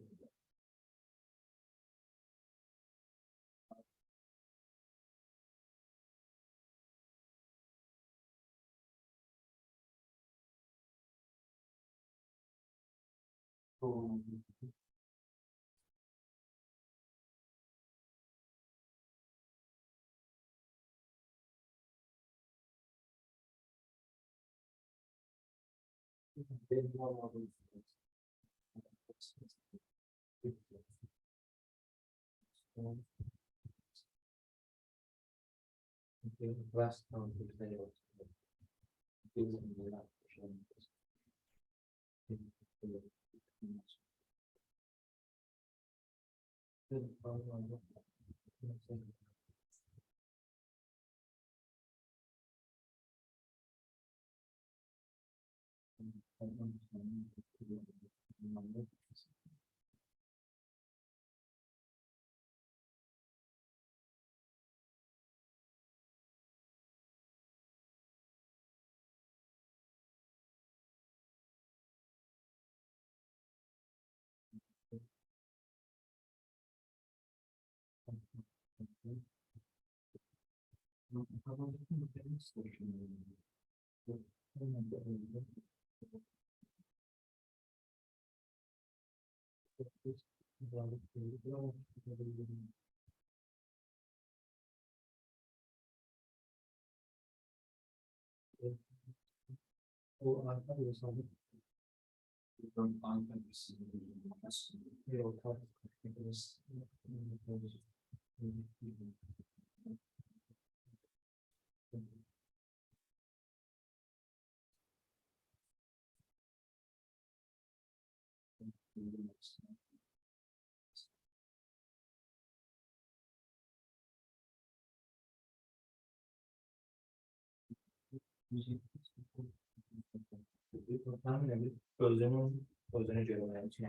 Özünü görməyən üçün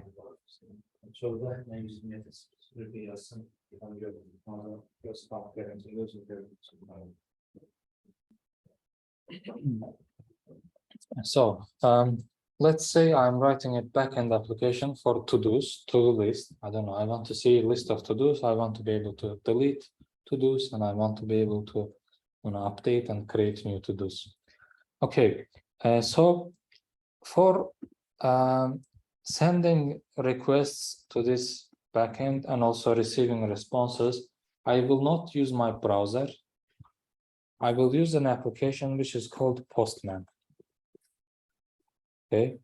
sonra nə yüzünə sürüb yazsın, onu görürüm. Onu göstərmək görüntü özünü görürüm. So, let's say I'm writing a backend application for to-dos, to-do list. I don't know, I want to see a list of to-dos. I want to be able to delete to-dos, and I want to be able to update and create new to-dos. Okay, so for sending requests to this backend and also receiving responses, I will not use my browser. I will use an application which is called Postman. Okay,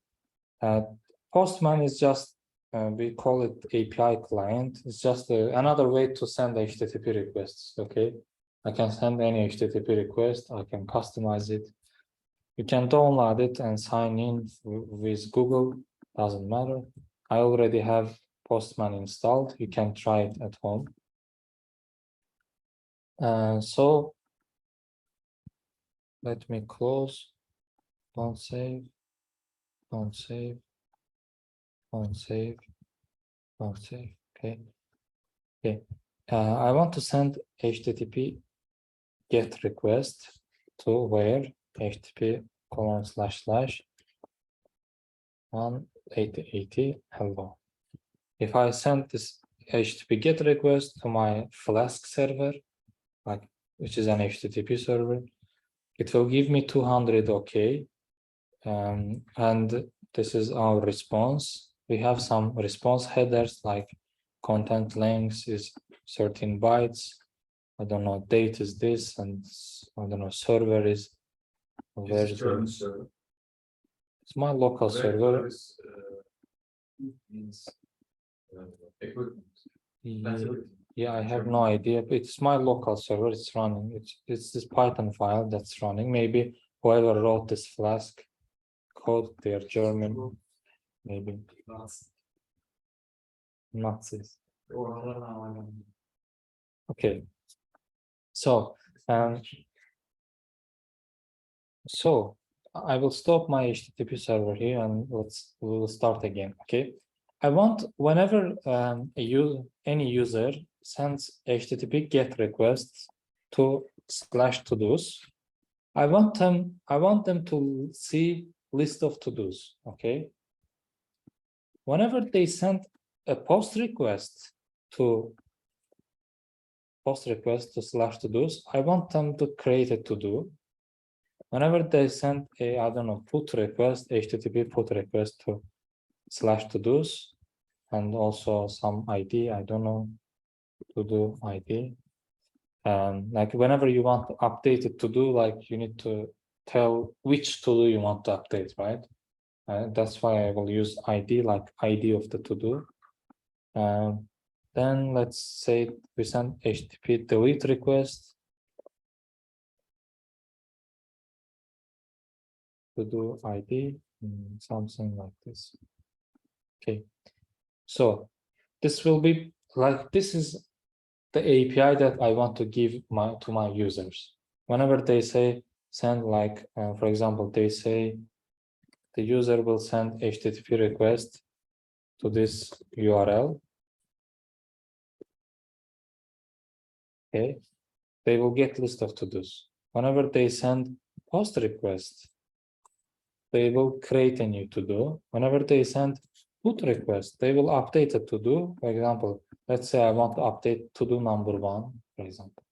Postman is just, we call it API client. It's just another way to send HTTP requests. Okay, I can send any HTTP request. I can customize it. You can download it and sign in with Google, doesn't matter. I already have Postman installed. You can try it at home. So let me close, don't save, don't save, don't save, don't save, okay. Okay, I want to send HTTP GET request to where http://18080 hello. If I send this HTTP GET request to my Flask server, which is an HTTP server, it will give me 200 OK. And this is our response. We have some response headers like content length is 13 bytes. I don't know, date is this, and I don't know, server is Service. it's my local server. Means equipment. Yeah, I have no idea. It's my local server. It's running. It's this Python file that's running. Maybe whoever wrote this Flask code, they're German. Maybe Nazis. Okay. So I will stop my HTTP server here and we will start again. Okay. I want whenever any user sends HTTP GET requests to /todos, I want them to see list of to-dos. Okay. Whenever they send a post request to /todos, I want them to create a to-do. Whenever they send a, I don't know, put request, HTTP put request to /todos, and also some ID, I don't know, to-do ID. Like whenever you want to update it to-do, like you need to tell which to-do you want to update, right? That's why I will use ID, like ID of the to-do. Then let's say we send HTTP delete request to do ID, something like this. Okay, so this will be like, this is the API that I want to give to my users. Whenever they say send, like for example, they say the user will send HTTP request to this URL. Okay, they will get list of to-dos. Whenever they send post request, they will create a new to-do. Whenever they send put request, they will update a to-do. For example, let's say I want to update to-do number 1, for example.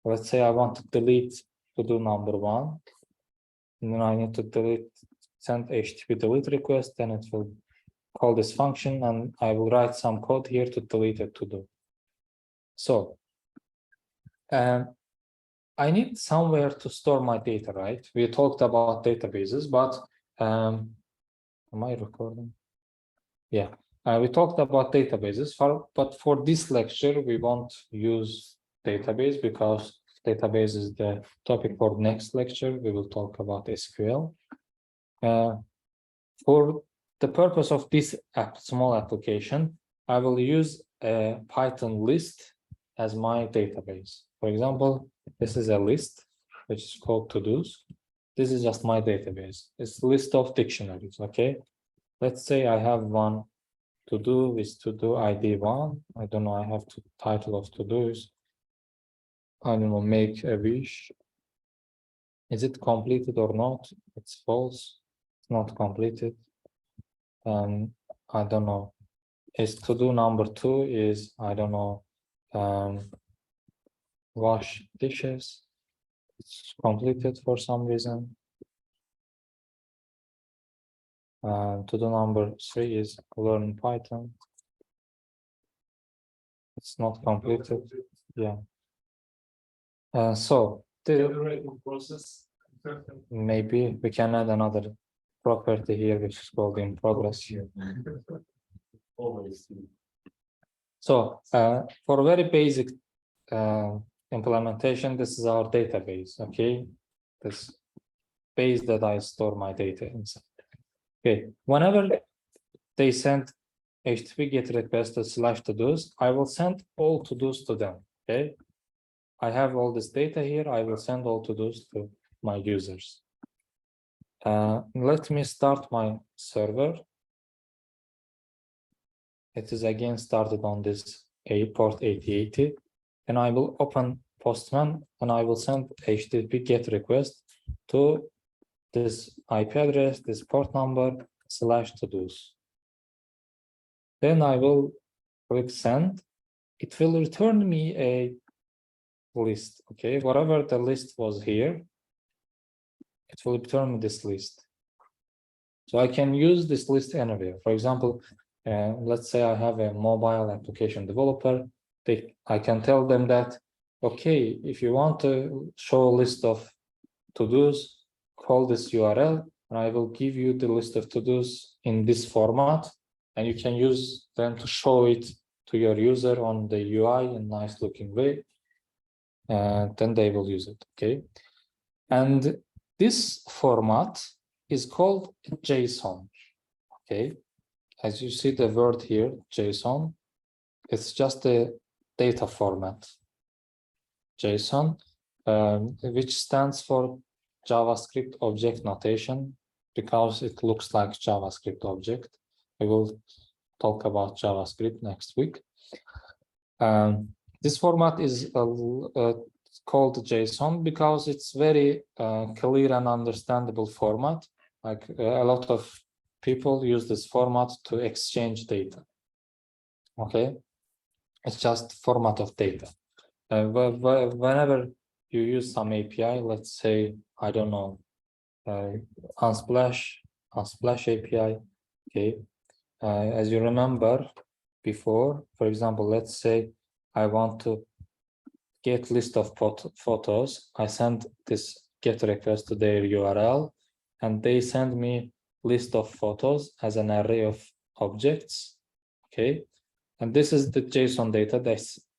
Let's say I want to delete to-do number 1, and then I need to send HTTP delete request, then it will call this function, and I will write some code here to delete a to-do. So I need somewhere to store my data, right? We talked about databases, but am I recording? Yeah, we talked about databases, but for this lecture, we won't use database because database is the topic for next lecture. We will talk about SQL. For the purpose of this small application, I will use a Python list as my database. For example, this is a list which is called to-dos. This is just my database. It's a list of dictionaries, okay? Let's say I have one to-do with to-do ID 1. I don't know, I have the title of to-dos. I don't know, make a wish. Is it completed or not? It's false. It's not completed. I don't know. Is to-do number 2 is, I don't know, wash dishes. It's completed for some reason. To-do number 3 is learn Python. It's not completed. Yeah. So Generating process. maybe we can add another property here, which is called in progress. Always. So for a very basic implementation, this is our database. Okay, this base that I store my data inside. Okay, whenever they send HTTP GET request / to-dos, I will send all to-dos to them. Okay, I have all this data here. I will send all to-dos to my users. Let me start my server. It is again started on this port 8080, and I will open Postman, and I will send HTTP GET request to this IP address, this port number / to-dos. Then I will click send. It will return me a list. Okay, whatever the list was here, it will return me this list. So I can use this list anywhere. For example, let's say I have a mobile application developer. I can tell them that, okay, if you want to show a list of to-dos, call this URL, and I will give you the list of to-dos in this format, and you can use them to show it to your user on the UI in a nice looking way, and then they will use it, okay? And this format is called JSON, okay? As you see the word here, JSON, it's just a data format. JSON, which stands for JavaScript Object Notation, because it looks like JavaScript object. We will talk about JavaScript next week. This format is called JSON because it's very clear and understandable format. Like a lot of people use this format to exchange data. Okay, it's just format of data. Whenever you use some API, let's say, I don't know, Unsplash API. Okay, as you remember before, for example, let's say I want to get list of photos. I send this GET request to their URL, and they send me list of photos as an array of objects. Okay, and this is the JSON data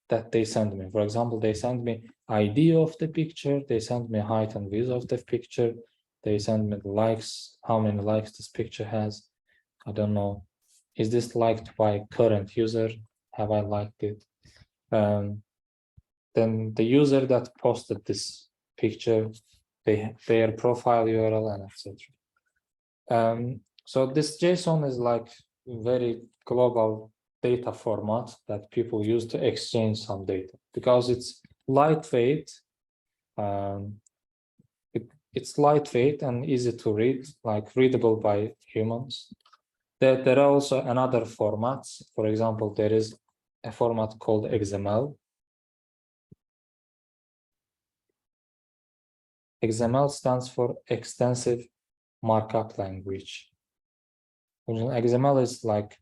that they send me. For example, they send me ID of the picture, they send me height and width of the picture, they send me the likes, how many likes this picture has. I don't know. Is this liked by current user? Have I liked it? Then the user that posted this picture, their profile URL, and etc. So this JSON is like very global data format that people use to exchange some data because it's lightweight. It's lightweight and easy to read, like readable by humans. There are also another formats. For example, there is a format called XML. XML stands for Extensive Markup Language. XML is like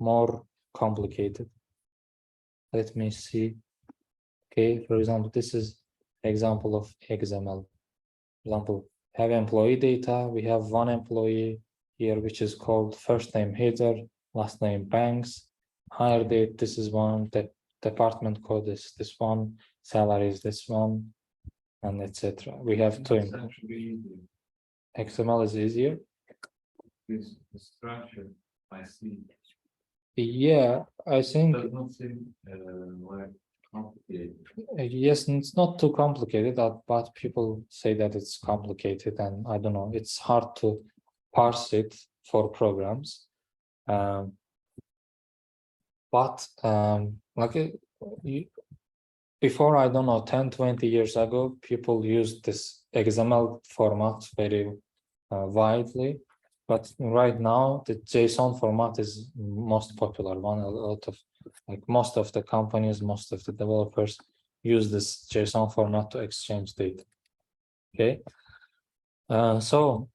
more complicated. Let me see. Okay, for example, this is example of XML. For example, have employee data. We have one employee here, which is called first name header, last name banks, hire date. This is one. The department code is this one. Salary is this one, and etc. We have two. It's actually easier. XML is easier. This the structure I see Yeah, I think does not seem like complicated. yes, it's not too complicated, but people say that it's complicated, and I don't know, it's hard to parse it for programs. Before, I don't know, 10, 20 years ago, people used this XML format very widely. But right now, the JSON format is most popular one. A lot of, like most of the companies, most of the developers use this JSON format to exchange data. Okay. So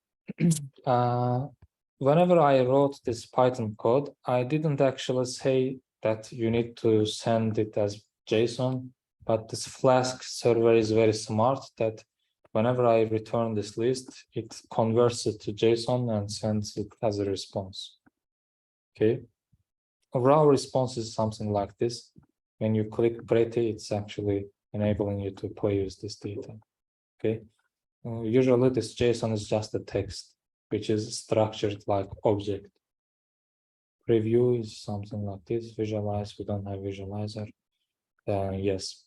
whenever I wrote this Python code, I didn't actually say that you need to send it as JSON, but this Flask server is very smart that whenever I return this list, it converts it to JSON and sends it as a response. Okay. A raw response is something like this. When you click Pretty, it's actually enabling you to play with this data. Okay. Usually this JSON is just a text, which is structured like object. Preview is something like this. Visualize, we don't have visualizer. Yes.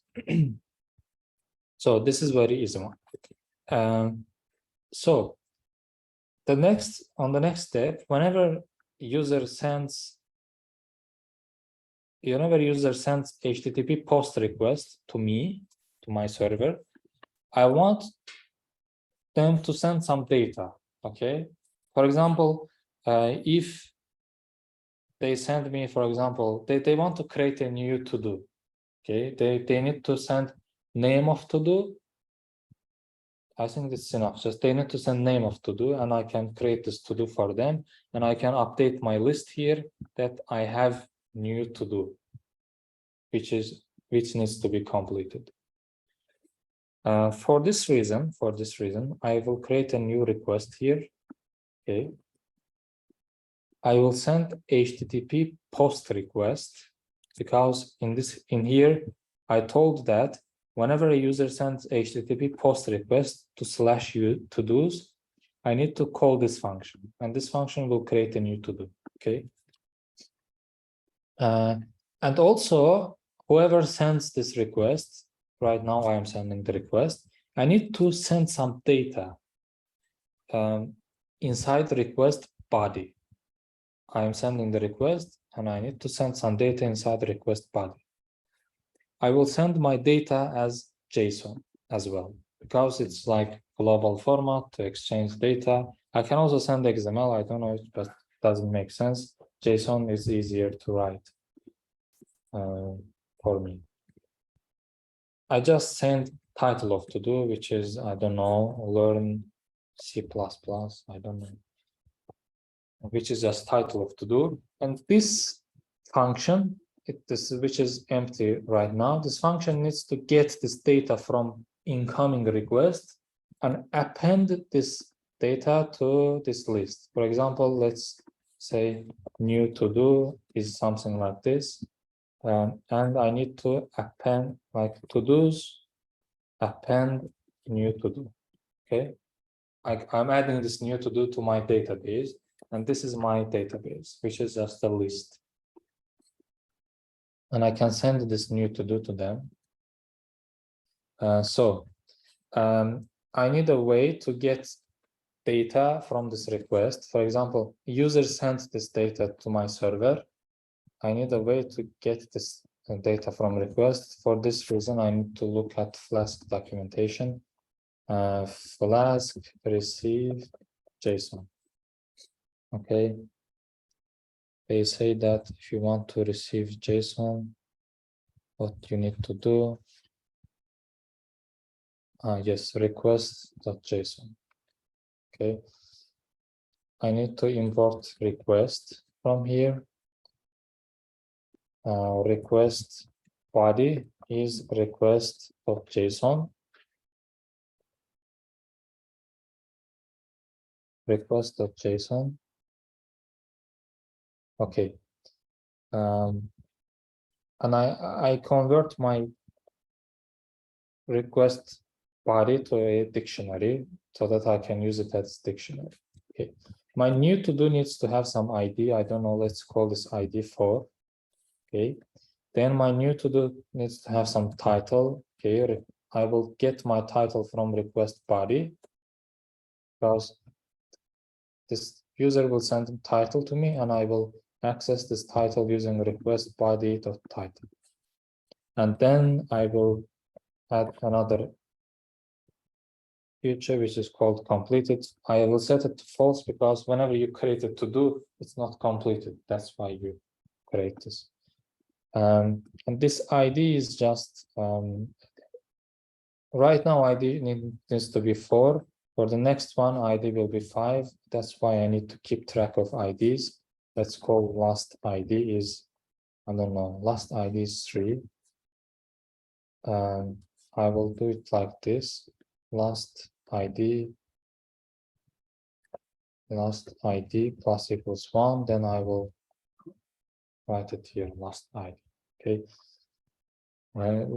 So this is very easy one. So the next step, whenever user sends HTTP post request to me, to my server, I want them to send some data. Okay. For example, if they send me, for example, they want to create a new to-do. Okay, they need to send name of to-do. I think that's enough. Just they need to send name of to-do, and I can create this to-do for them, and I can update my list here that I have new to-do, which needs to be completed. For this reason, I will create a new request here. Okay. I will send HTTP post request because in here, I told that whenever a user sends HTTP post request to /u to-dos, I need to call this function, and this function will create a new to-do. Okay. And also, whoever sends this request, right now I am sending the request, I need to send some data inside the request body. I am sending the request and I need to send some data inside the request body. I will send my data as JSON as well, because it's like global format to exchange data. I can also send XML, I don't know, but it doesn't make sense. JSON is easier to write for me. I just sent title of to-do, which is, I don't know, learn C++, I don't know, which is just title of to-do. And this function, which is empty right now, this function needs to get this data from incoming request and append this data to this list. For example, let's say new to-do is something like this. And I need to append like to-dos, append new to-do. Okay. I'm adding this new to-do to my database, and this is my database, which is just a list. And I can send this new to-do to them. I need a way to get data from this request. For example, user sent this data to my server. I need a way to get this data from request. For this reason, I need to look at Flask documentation. Flask receive JSON. Okay. They say that if you want to receive JSON, what you need to do. Yes, request.json. Okay. I need to import request from here. Request body is request.json. Request.json. Okay. And I convert my request body to a dictionary so that I can use it as dictionary. Okay. My new to do needs to have some ID. I don't know. Let's call this ID 4. Okay. Then my new to do needs to have some title. Okay. I will get my title from request body because this user will send a title to me and I will access this title using request body.title. And then I will add another feature which is called completed. I will set it to false because whenever you create a to do, it's not completed. That's why you create this. And this ID is just right now ID needs to be 4. For the next one, ID will be 5. That's why I need to keep track of IDs. Let's call last ID is, I don't know, last ID is 3. I will do it like this. Last ID plus equals 1. Then I will write it here, last ID. Okay.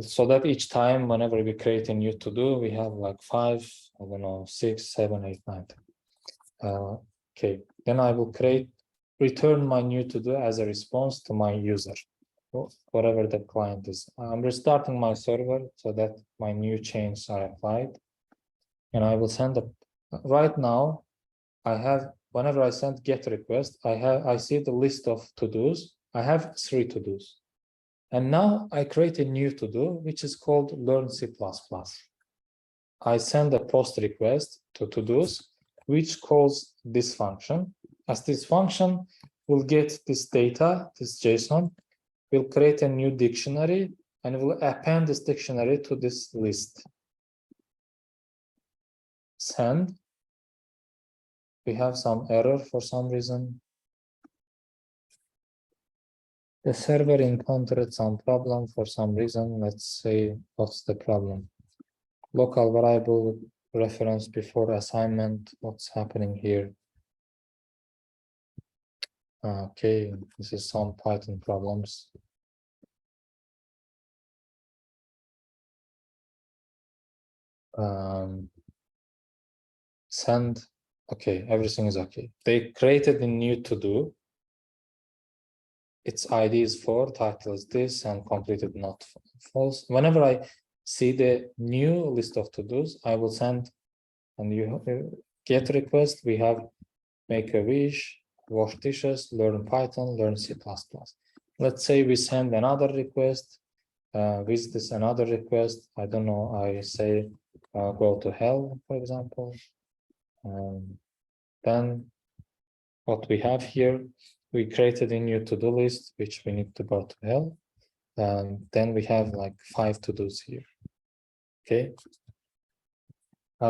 So that each time, whenever we create a new to do, we have like 5, I don't know, 6, 7, 8, 9. Okay, then I will return my new to do as a response to my user, whatever the client is. I'm restarting my server so that my new chains are applied. And I will send right now, I have, whenever I send get request, I see the list of to-dos. I have 3 to-dos. And now I create a new to-do, which is called Learn C++. I send a post request to to-dos, which calls this function. As this function will get this data, this JSON, will create a new dictionary and will append this dictionary to this list. Send. We have some error for some reason. The server encountered some problem for some reason. Let's say, what's the problem? Local variable reference before assignment. What's happening here? Okay, this is some Python problems. Send. Okay, everything is okay. They created a new to do. Its ID is 4, title is this, and completed not false. Whenever I see the new list of to-dos, I will send, and you get request. We have make a wish, wash dishes, learn Python, learn C++. Let's say we send another request, with this another request. I don't know, I say go to hell, for example. Then what we have here, we created a new to-do list, which we need to go to hell. Then we have like 5 to-dos here. Okay.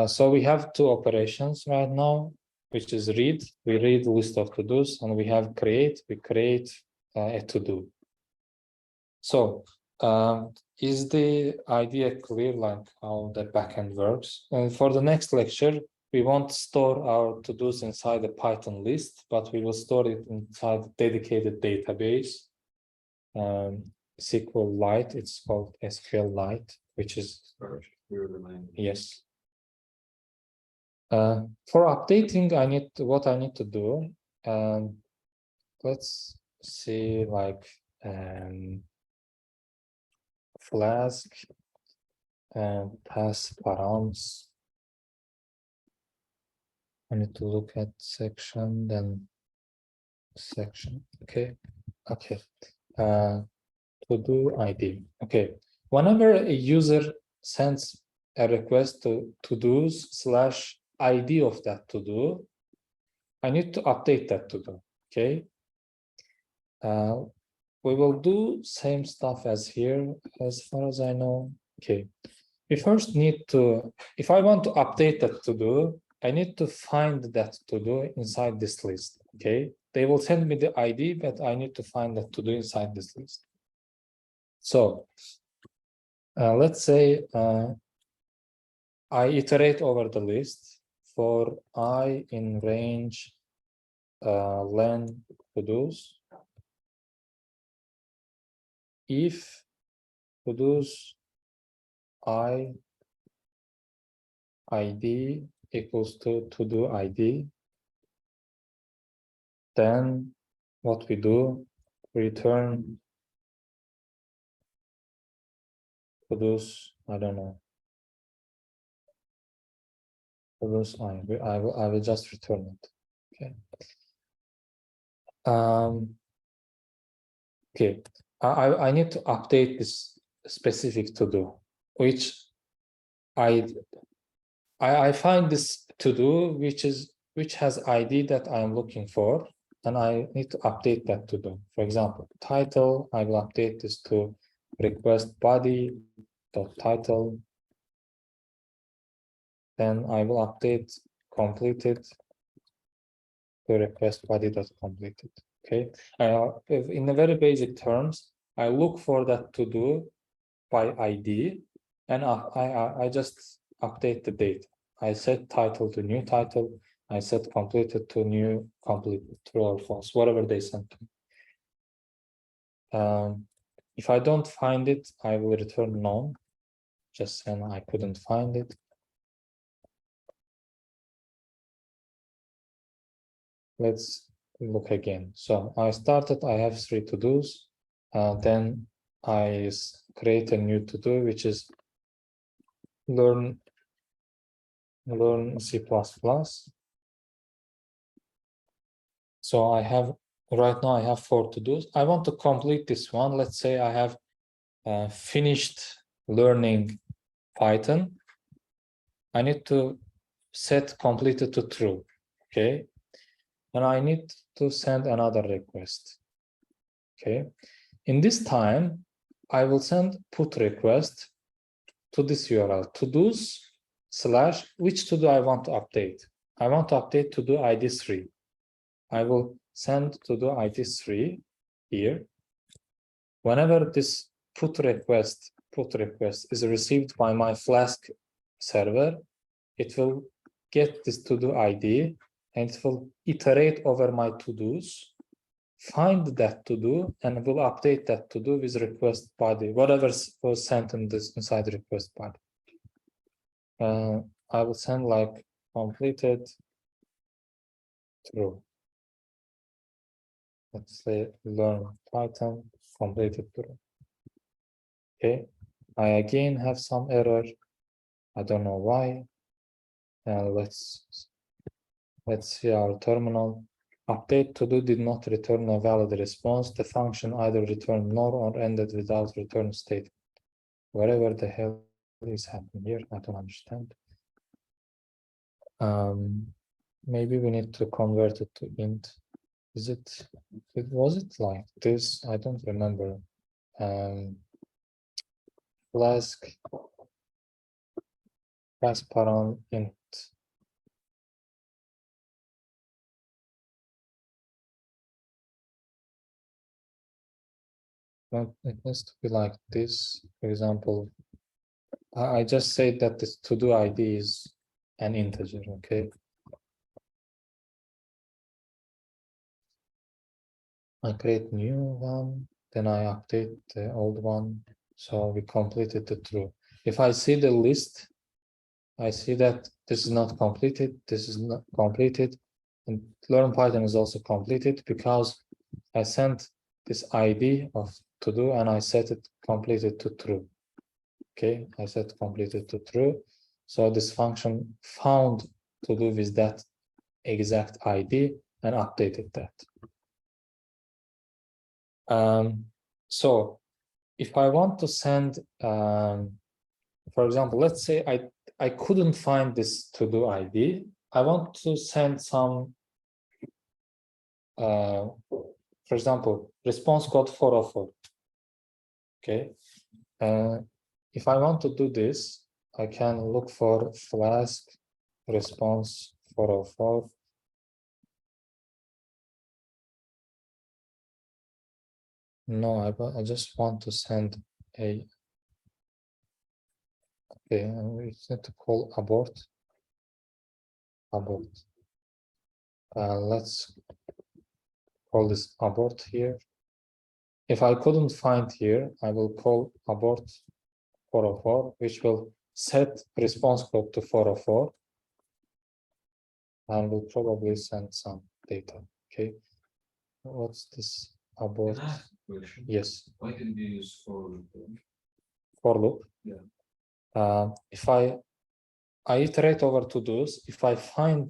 So we have 2 operations right now, which is read. We read the list of to-dos, and we have create. We create a to-do. So is the idea clear, like how the backend works? And for the next lecture, we won't store our to-dos inside the Python list, but we will store it inside a dedicated database, SQLite. It's called SQLite, which is, yes. For updating, what I need to do. Let's see, like Flask and pass params. I need to look at section, then section. Okay. To do ID. Okay. Whenever a user sends a request to to-dos slash ID of that to-do, I need to update that to-do. Okay. We will do same stuff as here, as far as I know. Okay. We first need to, if I want to update that to-do, I need to find that to-do inside this list. Okay. They will send me the ID, but I need to find that to-do inside this list. So let's say I iterate over the list for I in range len to-dos. If to-dos I ID equals to to-do ID, then what we do, return to-dos, I don't know. To-dos I will just return it. Okay. Okay. I need to update this specific to-do, which I find this to-do which has ID that I'm looking for, and I need to update that to-do. For example, title, I will update this to request body dot title. Then I will update completed to request body dot completed. Okay. In the very basic terms, I look for that to-do by ID, and I just update the date. I set title to new title. I set completed to new completed, true or false, whatever they sent to me. If I don't find it, I will return none. Just saying I couldn't find it. Let's look again. So I started, I have 3 to-dos. Then I create a new to-do, which is learn C++. So I have, right now I have 4 to-dos. I want to complete this one. Let's say I have finished learning Python. I need to set completed to true. Okay. And I need to send another request. Okay. In this time, I will send put request to this URL, to-dos slash which to-do I want to update. I want to update to-do ID 3. I will send to-do ID 3 here. Whenever this put request is received by my Flask server, it will get this to-do ID and it will iterate over my to-dos, find that to-do, and will update that to-do with request body, whatever was sent in this inside request body. I will send like completed true. Let's say learn Python completed true. Okay. I again have some error. I don't know why. Let's see our terminal. Update to-do did not return a valid response. The function either returned null or ended without return statement. Whatever the hell is happening here, I don't understand. Maybe we need to convert it to int. Was it like this? I don't remember. Flask param int. But it needs to be like this. For example, I just said that this to-do ID is an integer, okay? I create new one, then I update the old one. So we completed the true. If I see the list, I see that this is not completed, this is not completed, and learn Python is also completed because I sent this ID of to do and I set it completed to true. Okay, I set completed to true. So this function found to do with that exact ID and updated that. So if I want to send, for example, let's say I couldn't find this to-do ID. I want to send some, for example, response code 404. Okay. If I want to do this, I can look for Flask response 404. No, I just want to send a. Okay, we need to call abort. Abort. Let's call this abort here. If I couldn't find here, I will call abort 404, which will set response code to 404 and will probably send some data. Okay, what's this abort? Can I ask a question? Yes, Why didn't you use for? for loop. Yeah. If I iterate over to-dos, if I find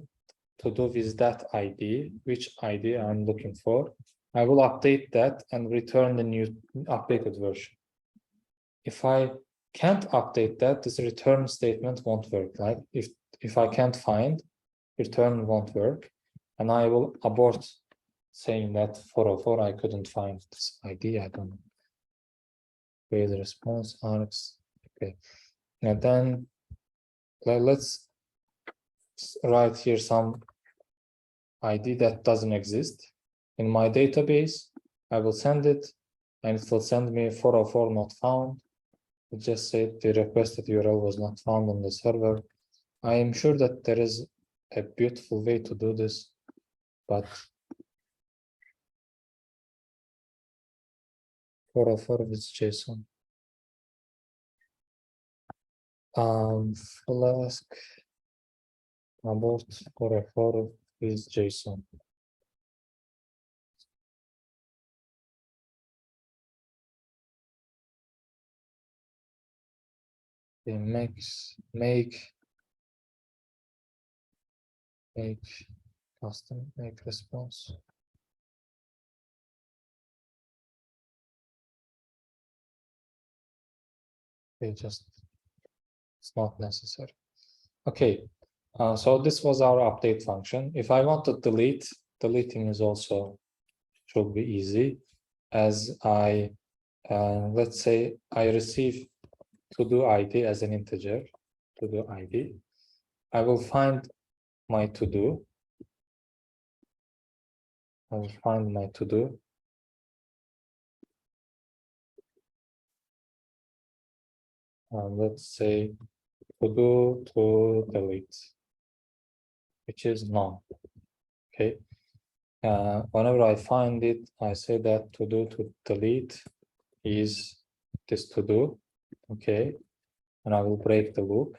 to-do with that ID, which ID I'm looking for, I will update that and return the new updated version. If I can't update that, this return statement won't work. Like if I can't find, return won't work, and I will abort saying that 404 I couldn't find this ID. I don't know. Create the response args. Okay, and then let's write here some ID that doesn't exist in my database. I will send it, and it will send me 404 not found. It just said the requested URL was not found on the server. I am sure that there is a beautiful way to do this, but 404 with JSON. Flask abort 404 with JSON. Okay, make custom make response. Okay, just it's not necessary. Okay, so this was our update function. If I want to delete, deleting is also should be easy. As I let's say I receive to-do ID as an integer, to-do ID. I will find my to-do. I will find my to-do. Let's say to-do to delete, which is none. Okay. Whenever I find it, I say that to-do to delete is this to-do. Okay. And I will break the loop,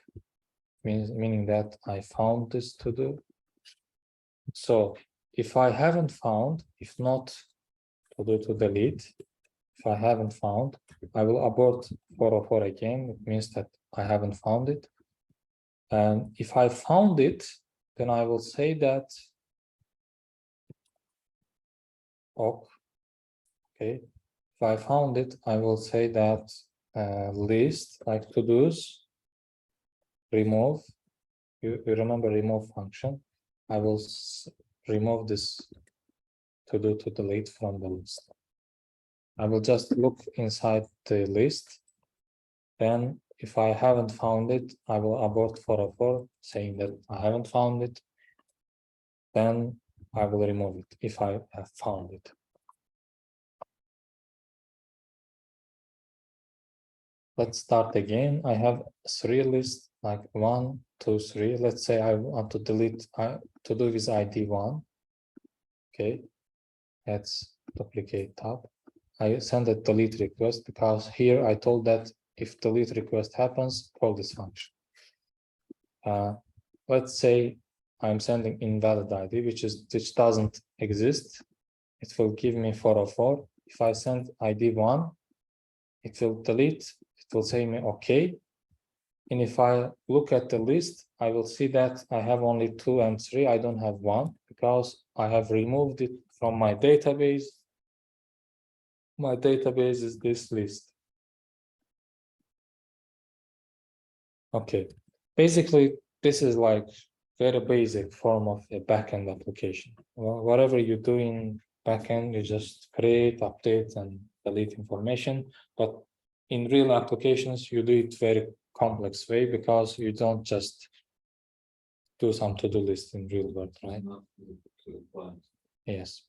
meaning that I found this to-do. So if I haven't found, if not to-do to delete, if I haven't found, I will abort 404 again. It means that I haven't found it. And if I found it, then I will say that okay. If I found it, I will say that list like to-dos remove. You remember remove function. I will remove this to-do to delete from the list. I will just look inside the list. Then if I haven't found it, I will abort 404 saying that I haven't found it. Then I will remove it if I have found it. Let's start again. I have 3 lists like 1, 2, 3. Let's say I want to delete to do with ID 1. Okay, let's duplicate tab. I send a delete request because here I told that if delete request happens, call this function. Let's say I'm sending invalid ID, which doesn't exist. It will give me 404. If I send ID 1, it will delete. It will say me okay. And if I look at the list, I will see that I have only 2 and 3. I don't have 1 because I have removed it from my database. My database is this list. Okay, basically, this is like very basic form of a backend application. Whatever you do in backend, you just create, update, and delete information. But in real applications, you do it very complex way because you don't just do some to-do list in real world, right? Not to the client. Yes.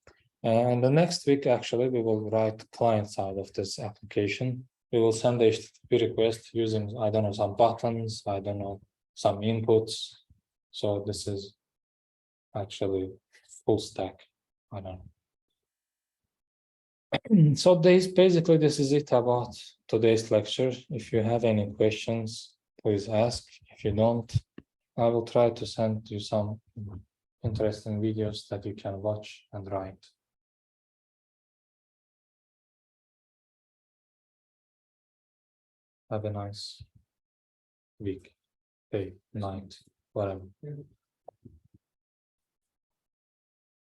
And the next week, actually, we will write client side of this application. We will send the HTTP request using, I don't know, some buttons, I don't know, some inputs. So this is actually full stack. I don't know. So basically, this is it about today's lecture. If you have any questions, please ask. If you don't, I will try to send you some interesting videos that you can watch and write. Have a nice week, day, night, whatever.